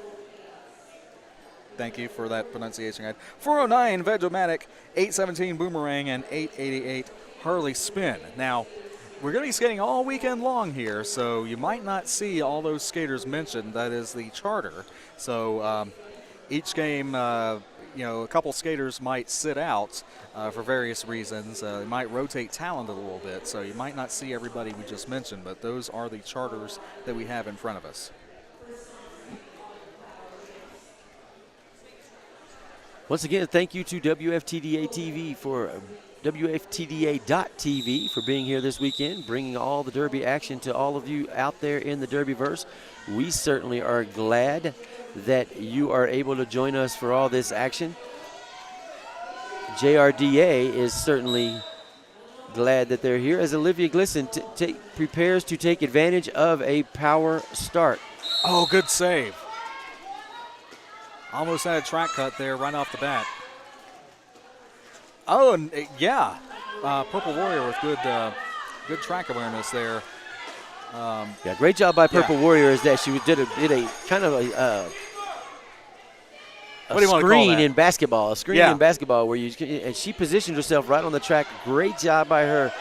Thank you for that pronunciation guide. 409, Vegomatic, 817, Boomerang, and 888, Harley Spin. Now, we're going to be skating all weekend long here, so you might not see all those skaters mentioned. That is the charter. So each game, a couple skaters might sit out for various reasons. They might rotate talent a little bit, so you might not see everybody we just mentioned, but those are the charters that we have in front of us. Once again, thank you to WFTDA.TV for being here this weekend, bringing all the Derby action to all of you out there in the Derbyverse. We certainly are glad that you are able to join us for all this action. JRDA is certainly glad that they're here as Olivia Glisson prepares to take advantage of a power start. Oh, good save. Almost had a track cut there right off the bat. Oh, and yeah. Purple Warrior with good track awareness there. Yeah, great job by Purple Warrior is that she did a kind of a screen in basketball. A screen in basketball where and she positioned herself right on the track. Great job by her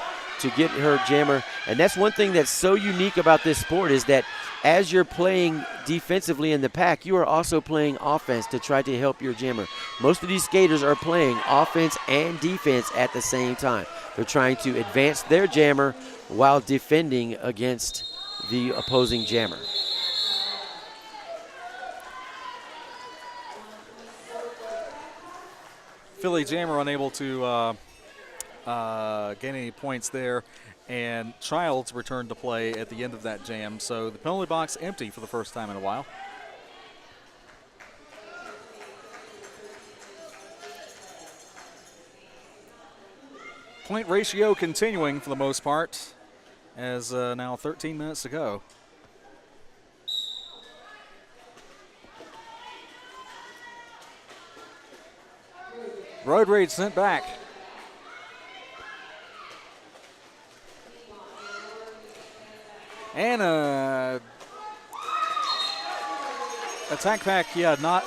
to get her jammer. And that's one thing that's so unique about this sport is that as you're playing defensively in the pack, you are also playing offense to try to help your jammer. Most of these skaters are playing offense and defense at the same time. They're trying to advance their jammer while defending against the opposing jammer. Philly jammer unable to gain any points there, and Childs returned to play at the end of that jam, so the penalty box empty for the first time in a while. Point ratio continuing for the most part, as now 13 minutes to go. Road Rage sent back. And attack pack, not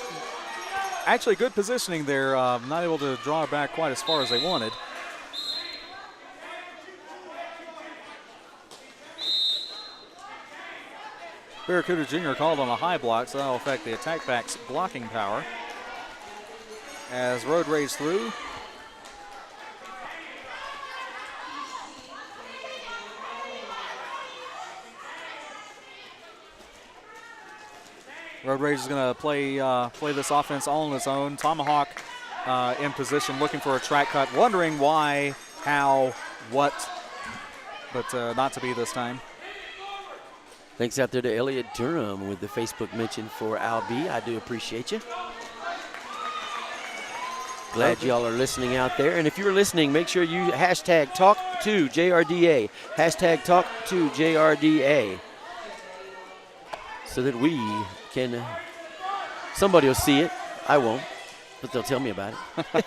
actually good positioning there. Not able to draw it back quite as far as they wanted. Barracuda Jr. called on a high block, so that'll affect the attack pack's blocking power. As Road Rage through. Road Rage is going to play this offense all on its own. Tomahawk in position, looking for a track cut, wondering why, how, what, but not to be this time. Thanks out there to Elliot Durham with the Facebook mention for Al B. I do appreciate you. Glad y'all are listening out there. And if you're listening, make sure you hashtag talk to JRDA. Hashtag talk to JRDA. So that we can, somebody will see it. I won't, but they'll tell me about it.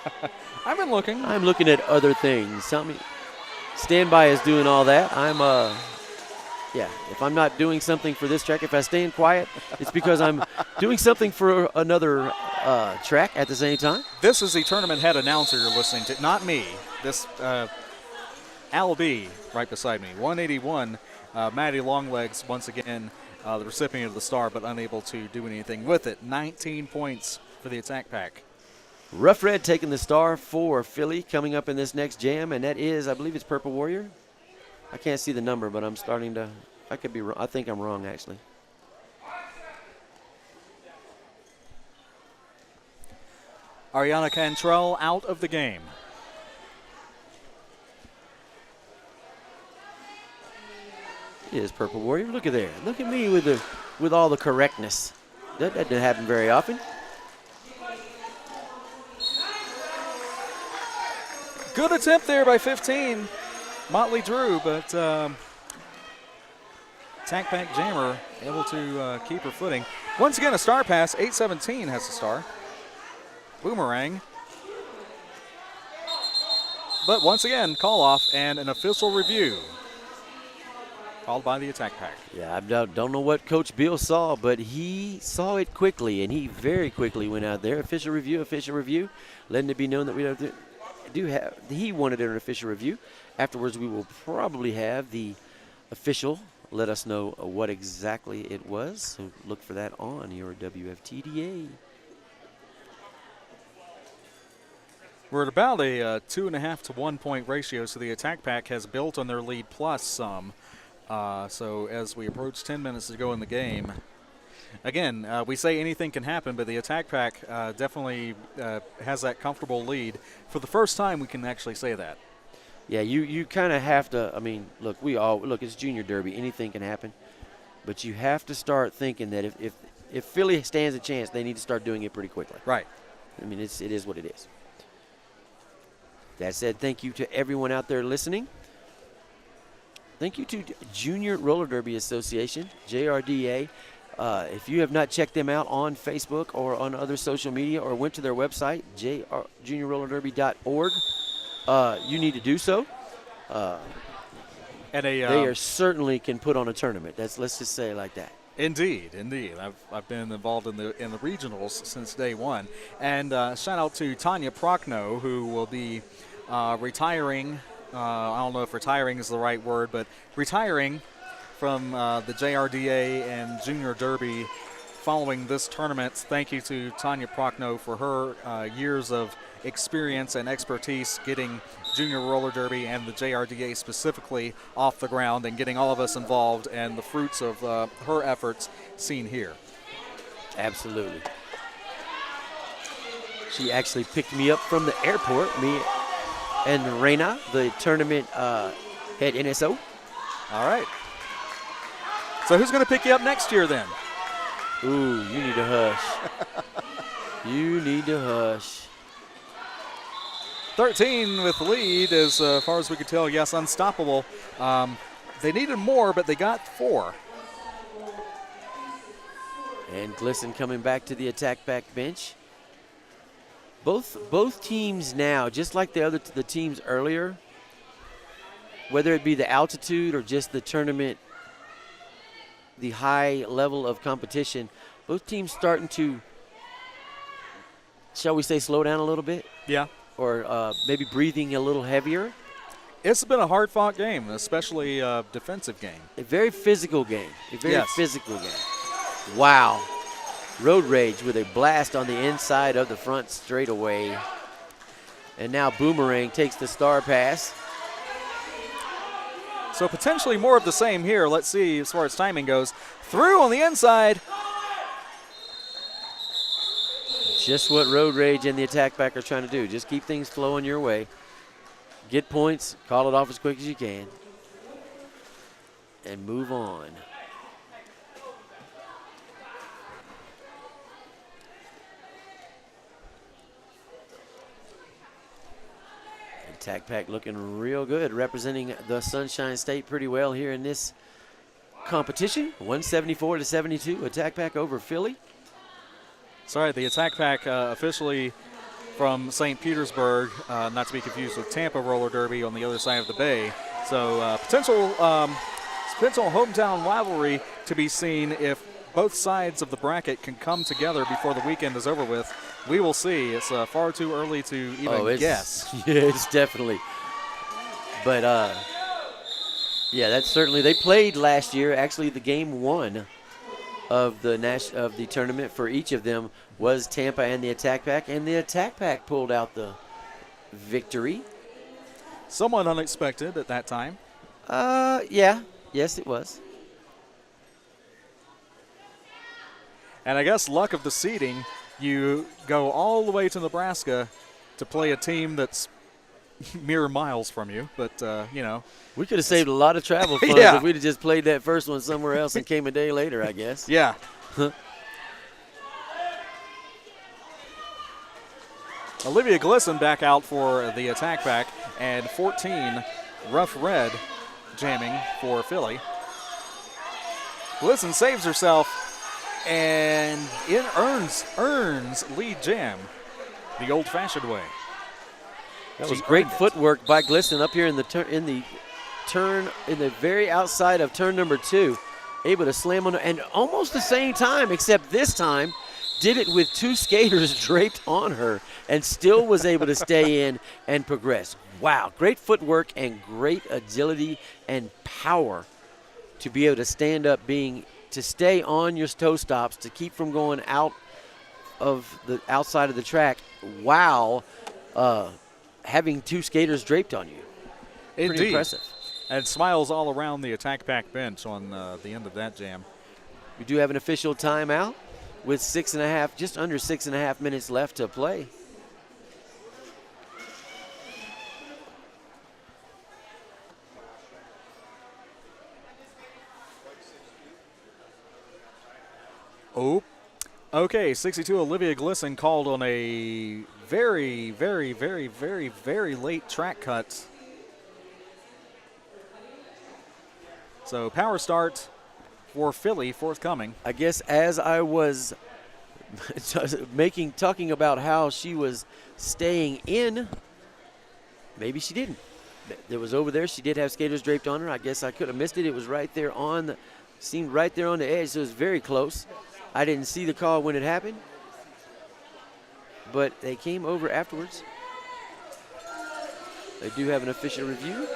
I've been looking. I'm looking at other things. Tell me, Standby is doing all that. If I'm not doing something for this track, if I stay in quiet, it's because I'm doing something for another track at the same time. This is the tournament head announcer you're listening to, not me. This Al B right beside me. 181, Maddie Longlegs once again, the recipient of the star, but unable to do anything with it. 19 points for the attack pack. Rough Red taking the star for Philly coming up in this next jam, and that is, I believe it's Purple Warrior. I can't see the number, but I'm starting to, I could be wrong. I think I'm wrong, actually. Ariana Cantrell out of the game. It is Purple Warrior. Look at there. Look at me with all the correctness. That doesn't happen very often. Good attempt there by 15. Motley Drew, but attack pack jammer able to keep her footing. Once again, a star pass. 817 has a star. Boomerang. But once again, call off and an official review called by the attack pack. Yeah, I don't know what Coach Bill saw, but he saw it quickly, and he very quickly went out there. Official review, letting it be known that we do have, he wanted an official review. Afterwards, we will probably have the official let us know what exactly it was. So look for that on your WFTDA. We're at about a 2.5 to 1 point ratio, so the attack pack has built on their lead plus some. So as we approach 10 minutes to go in the game, again, we say anything can happen, but the attack pack definitely has that comfortable lead. For the first time, we can actually say that. Yeah, you kind of have to. I mean, look, it's Junior Derby. Anything can happen, but you have to start thinking that if Philly stands a chance, they need to start doing it pretty quickly. Right. I mean, it is what it is. That said, thank you to everyone out there listening. Thank you to Junior Roller Derby Association, JRDA. If you have not checked them out on Facebook or on other social media or went to their website, juniorrollerderby.org, you need to do so. And they are certainly can put on a tournament. Let's just say it like that. Indeed. I've been involved in the regionals since day one. And shout out to Tanya Prochnow, who will be retiring. I don't know if retiring is the right word, but retiring from the JRDA and Junior Derby following this tournament. Thank you to Tanya Prochnow for her years of experience and expertise getting Junior Roller Derby and the JRDA specifically off the ground and getting all of us involved, and the fruits of her efforts seen here. Absolutely. She actually picked me up from the airport, me and Reina, the tournament head NSO. All right. So who's going to pick you up next year then? Ooh, you need to hush. You need to hush. 13 with the lead, as far as we could tell. Yes, unstoppable. They needed more, but they got 4. And Glisson coming back to the attack back bench. Both teams now, just like the teams earlier, whether it be the altitude or just the tournament, the high level of competition, both teams starting to, shall we say, slow down a little bit? Yeah. Or maybe breathing a little heavier. It's been a hard-fought game, especially a defensive game. A very physical game. A very physical game. Wow. Road Rage with a blast on the inside of the front straightaway. And now Boomerang takes the star pass. So potentially more of the same here. Let's see as far as timing goes. Through on the inside. Just what Road Rage and the attack back are trying to do. Just keep things flowing your way. Get points, call it off as quick as you can, and move on. Attack pack looking real good, representing the Sunshine State pretty well here in this competition. 174-72, attack pack over Philly. Sorry, the attack pack officially from St. Petersburg, not to be confused with Tampa Roller Derby on the other side of the bay. So potential hometown rivalry to be seen if both sides of the bracket can come together before the weekend is over with. We will see. It's far too early to even guess. Yeah, it's definitely. But, yeah, that's certainly. They played last year. Actually, the game 1 of the tournament for each of them was Tampa and the attack pack, and the attack pack pulled out the victory. Somewhat unexpected at that time. Yeah. Yes, it was. And I guess luck of the seeding, you go all the way to Nebraska to play a team that's mere miles from you, but, you know. We could have saved a lot of travel funds if we'd have just played that first one somewhere else and came a day later, I guess. Yeah. Olivia Glisson back out for the attack back, and 14 Rough Red jamming for Philly. Glisson saves herself and it earns lead jam the old-fashioned way. That was great footwork by Glisson up here in the very outside of turn number 2, able to slam on, and almost the same time, except this time did it with 2 skaters draped on her and still was able to stay in and progress. Wow, great footwork and great agility and power to be able to stand up, to stay on your toe stops, to keep from going out of the outside of the track while having 2 skaters draped on you. Indeed. Pretty impressive. And smiles all around the attack pack bench on the end of that jam. We do have an official timeout with just under 6.5 minutes left to play. Oh, okay. 62 Olivia Glisson called on a very, very, very, very, very late track cut. So power start for Philly forthcoming. I guess as I was talking about how she was staying in Maybe she didn't. It was over there. She did have skaters draped on her. I guess I could have missed it. It was right there on the, seemed right there on the edge, so it was very close. I didn't see the call when it happened, but they came over afterwards. They do have an official review.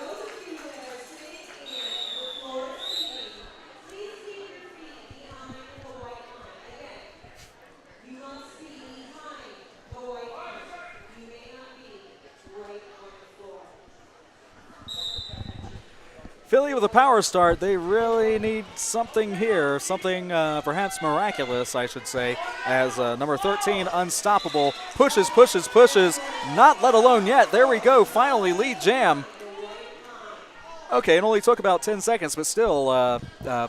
Philly with a power start. They really need something here, something perhaps miraculous, I should say, as number 13, Unstoppable, pushes, not let alone yet. There we go, finally lead jam. Okay, it only took about 10 seconds, but still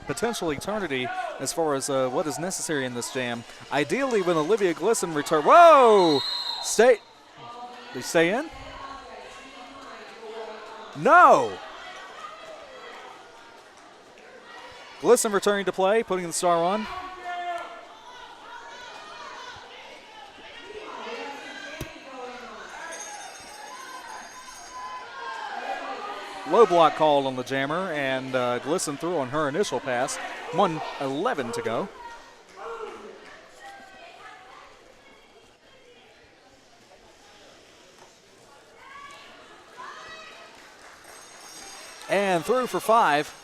potential eternity as far as what is necessary in this jam. Ideally, when Olivia Glisson returns, whoa! They stay in? No! Glisson returning to play, putting the star on. Low block called on the jammer, and Glisson threw on her initial pass. 1:11 to go. And through for 5.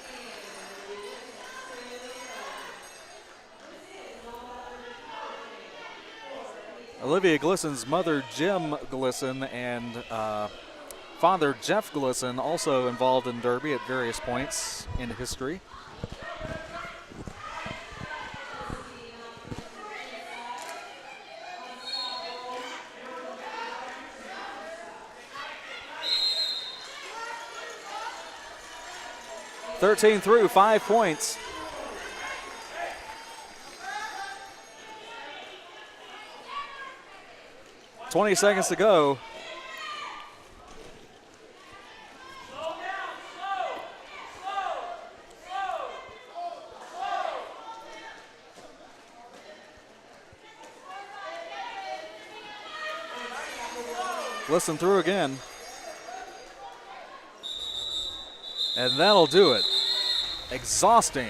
Olivia Glisson's mother, Jim Glisson, and father, Jeff Glisson, also involved in Derby at various points in history. (13 through 5 points). $20 seconds to go. Listen through again. And that'll do it. Exhausting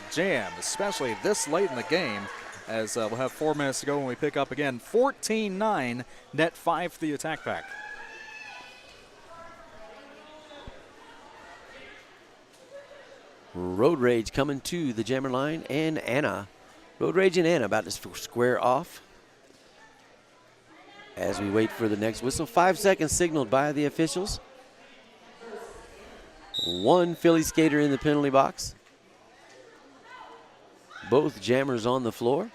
jam, especially this late in the game, as we'll have 4 minutes to go when we pick up again. 14-9, net 5 for the attack pack. Road Rage coming to the jammer line, and Anna. Road Rage and Anna about to square off as we wait for the next whistle. 5 seconds signaled by the officials. 1 Philly skater in the penalty box. Both jammers on the floor.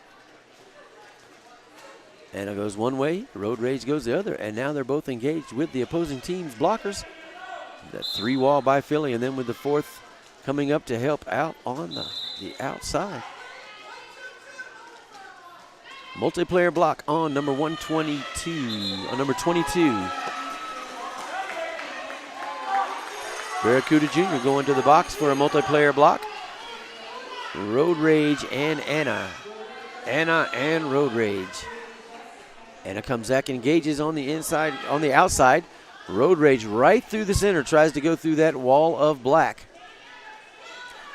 Anna goes one way, Road Rage goes the other, and now they're both engaged with the opposing team's blockers. That 3 wall by Philly, and then with the 4th coming up to help out on the outside. Multiplayer block on number 122, on number 22. Barracuda Jr. going to the box for a multiplayer block. Road Rage and Anna. Anna and Road Rage. Anna comes back, engages on the inside, on the outside. Road Rage right through the center, tries to go through that wall of black.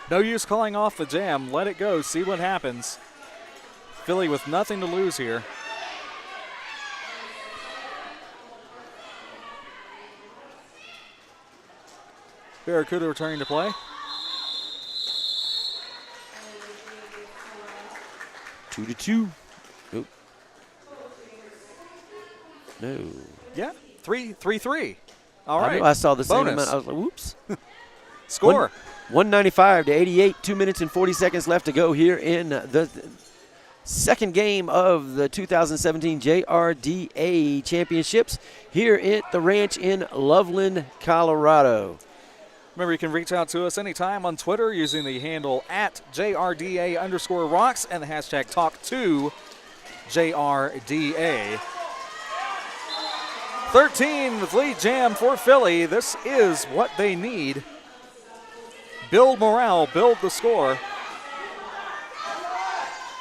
No use calling off the jam. Let it go, see what happens. Philly with nothing to lose here. Barracuda returning to play. 2-2. Nope. No. Yeah, 3-3. All right. I saw the same Bonus. amount. I was like, whoops. Score. 195 to 88. 2 minutes and 40 seconds left to go here in the second game of the 2017 JRDA Championships here at the ranch in Loveland, Colorado. Remember, you can reach out to us anytime on Twitter using the handle at JRDA_rocks and the hashtag #TalkToJRDA. 13 with lead jam for Philly. This is what they need. Build morale, build the score.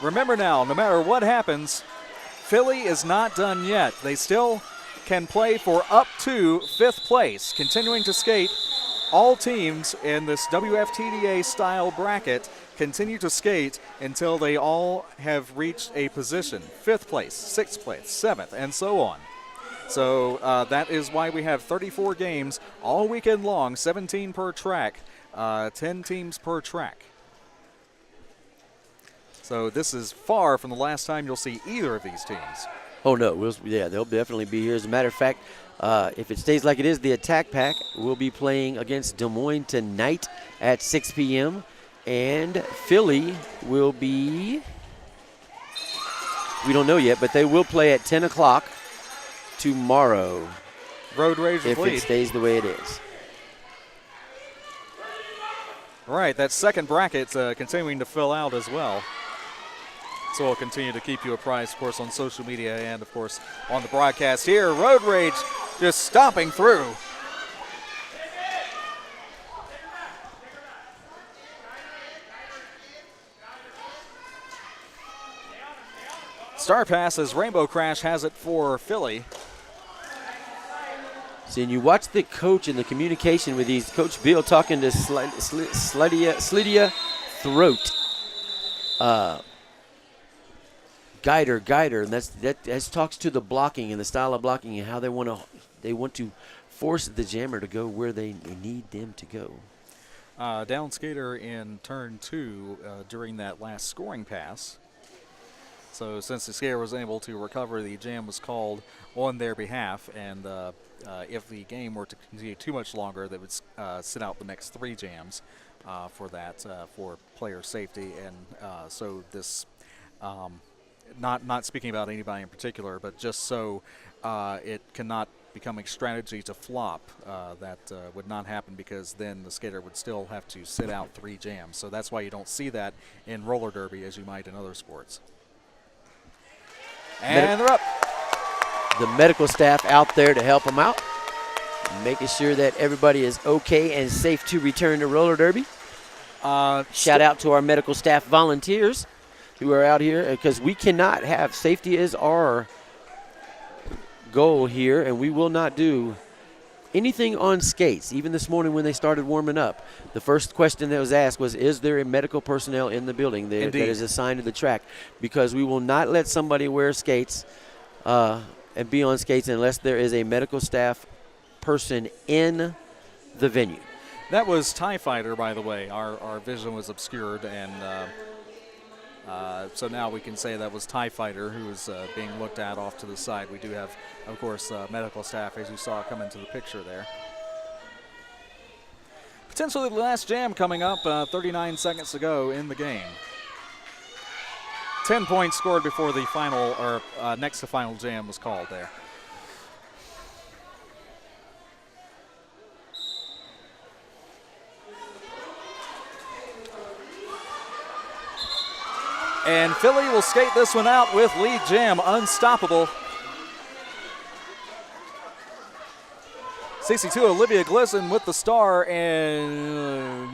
Remember now, no matter what happens, Philly is not done yet. They still can play for up to 5th place. Continuing to skate, all teams in this WFTDA style bracket continue to skate until they all have reached a position, 5th place, 6th place, 7th, and so on. So that is why we have 34 games all weekend long, 17 per track, 10 teams per track. So this is far from the last time you'll see either of these teams. Oh, no. They'll definitely be here. As a matter of fact, if it stays like it is, the Attack Pack will be playing against Des Moines tonight at 6 p.m. And Philly will be, we don't know yet, but they will play at 10 o'clock tomorrow. Road Rage if lead. It stays the way it is. Right, that second bracket's continuing to fill out as well. So we'll continue to keep you apprised, of course, on social media and, of course, on the broadcast here. Road Rage just stomping through. Star Pass as Rainbow Crash has it for Philly. See, and you watch the coach and the communication with these. Coach Bill talking to Slidia Throat. Guider, and that talks to the blocking and the style of blocking and how they want to force the jammer to go where they need them to go. Down skater in turn 2 during that last scoring pass. So since the skater was able to recover, the jam was called on their behalf, and if the game were to continue too much longer, they would sit out the next 3 jams for that, for player safety. And so this, not speaking about anybody in particular, but just so it cannot become a strategy to flop, that would not happen, because then the skater would still have to sit out 3 jams. So that's why you don't see that in roller derby as you might in other sports. And they're up. The medical staff out there to help them out, making sure that everybody is okay and safe to return to roller derby. Shout out to our medical staff volunteers who are out here, because we cannot have safety is our goal here, and we will not do anything on skates. Even this morning when they started warming up, the first question that was asked was, is there a medical personnel in the building that is assigned to the track? Because we will not let somebody wear skates and be on skates unless there is a medical staff person in the venue. That was TIE Fighter, by the way. Our vision was obscured, and so now we can say that was TIE Fighter who is being looked at off to the side. We do have, of course, medical staff, as you saw come into the picture there. Potentially the last jam coming up, 39 seconds to go in the game. 10 points scored before the final, or next to final jam was called there. And Philly will skate this one out with lead jam, Unstoppable. CC2 Olivia Glisson with the star, and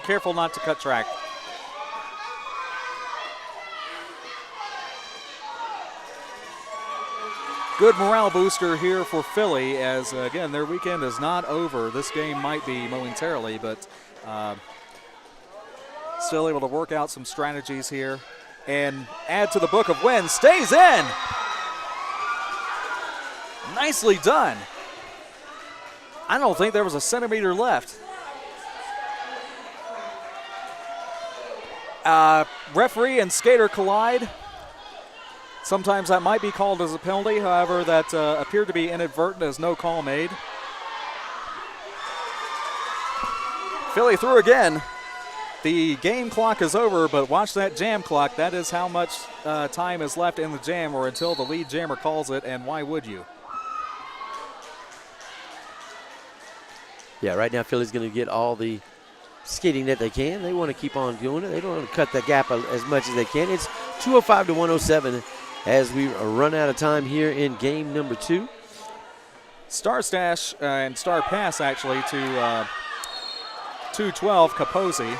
careful not to cut track. Good morale booster here for Philly, as again, their weekend is not over. This game might be momentarily, but still able to work out some strategies here and add to the book of wins. Stays in. Nicely done. I don't think there was a centimeter left. Referee and skater collide. Sometimes that might be called as a penalty. However, that appeared to be inadvertent, as no call made. Philly through again. The game clock is over, but watch that jam clock. That is how much time is left in the jam, or until the lead jammer calls it, and why would you? Yeah, right now Philly's going to get all the skating that they can. They want to keep on doing it. They don't want to cut the gap as much as they can. It's 2:05 to 107 as we run out of time here in game number 2. Star Stash and Star Pass actually to 212 Capozzi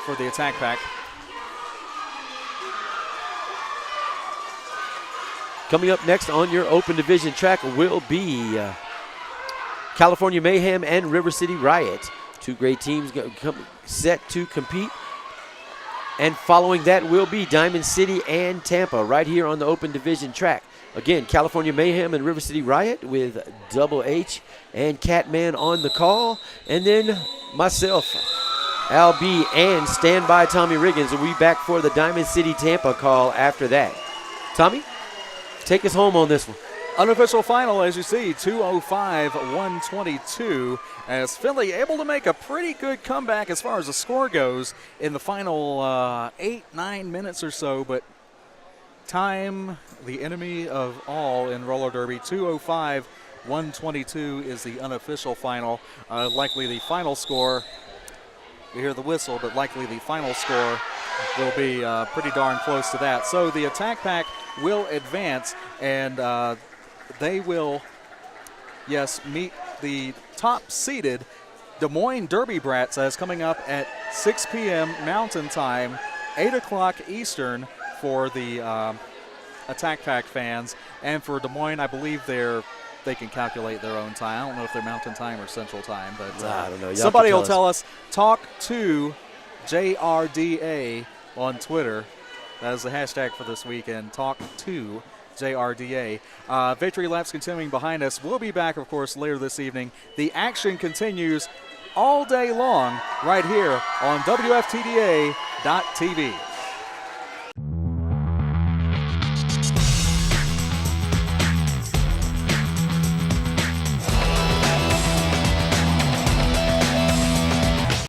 for the attack pack. Coming up next on your open division track will be California Mayhem and River City Riot. Two great teams set to compete. And following that will be Diamond City and Tampa right here on the open division track. Again, California Mayhem and River City Riot with Double H and Catman on the call. And then myself, Al B, and standby Tommy Riggins will be back for the Diamond City Tampa call after that. Tommy, take us home on this one. Unofficial final, as you see, 205-122, as Philly able to make a pretty good comeback as far as the score goes in the final 8-9 minutes or so, but time, the enemy of all in roller derby. 205-122 is the unofficial final. Likely the final score, you hear the whistle, but likely the final score will be pretty darn close to that. So the attack pack will advance, and they will, yes, meet the top-seeded Des Moines Derby Brats as coming up at 6 p.m. Mountain Time, 8 o'clock Eastern for the Attack Pack fans. And for Des Moines, I believe they can calculate their own time. I don't know if they're Mountain Time or Central Time, but I don't know. Somebody will tell us. Talk to JRDA on Twitter. That is the hashtag for this weekend. Talk to JRDA. Victory laps continuing behind us. We'll be back, of course, later this evening. The action continues all day long right here on WFTDA.tv.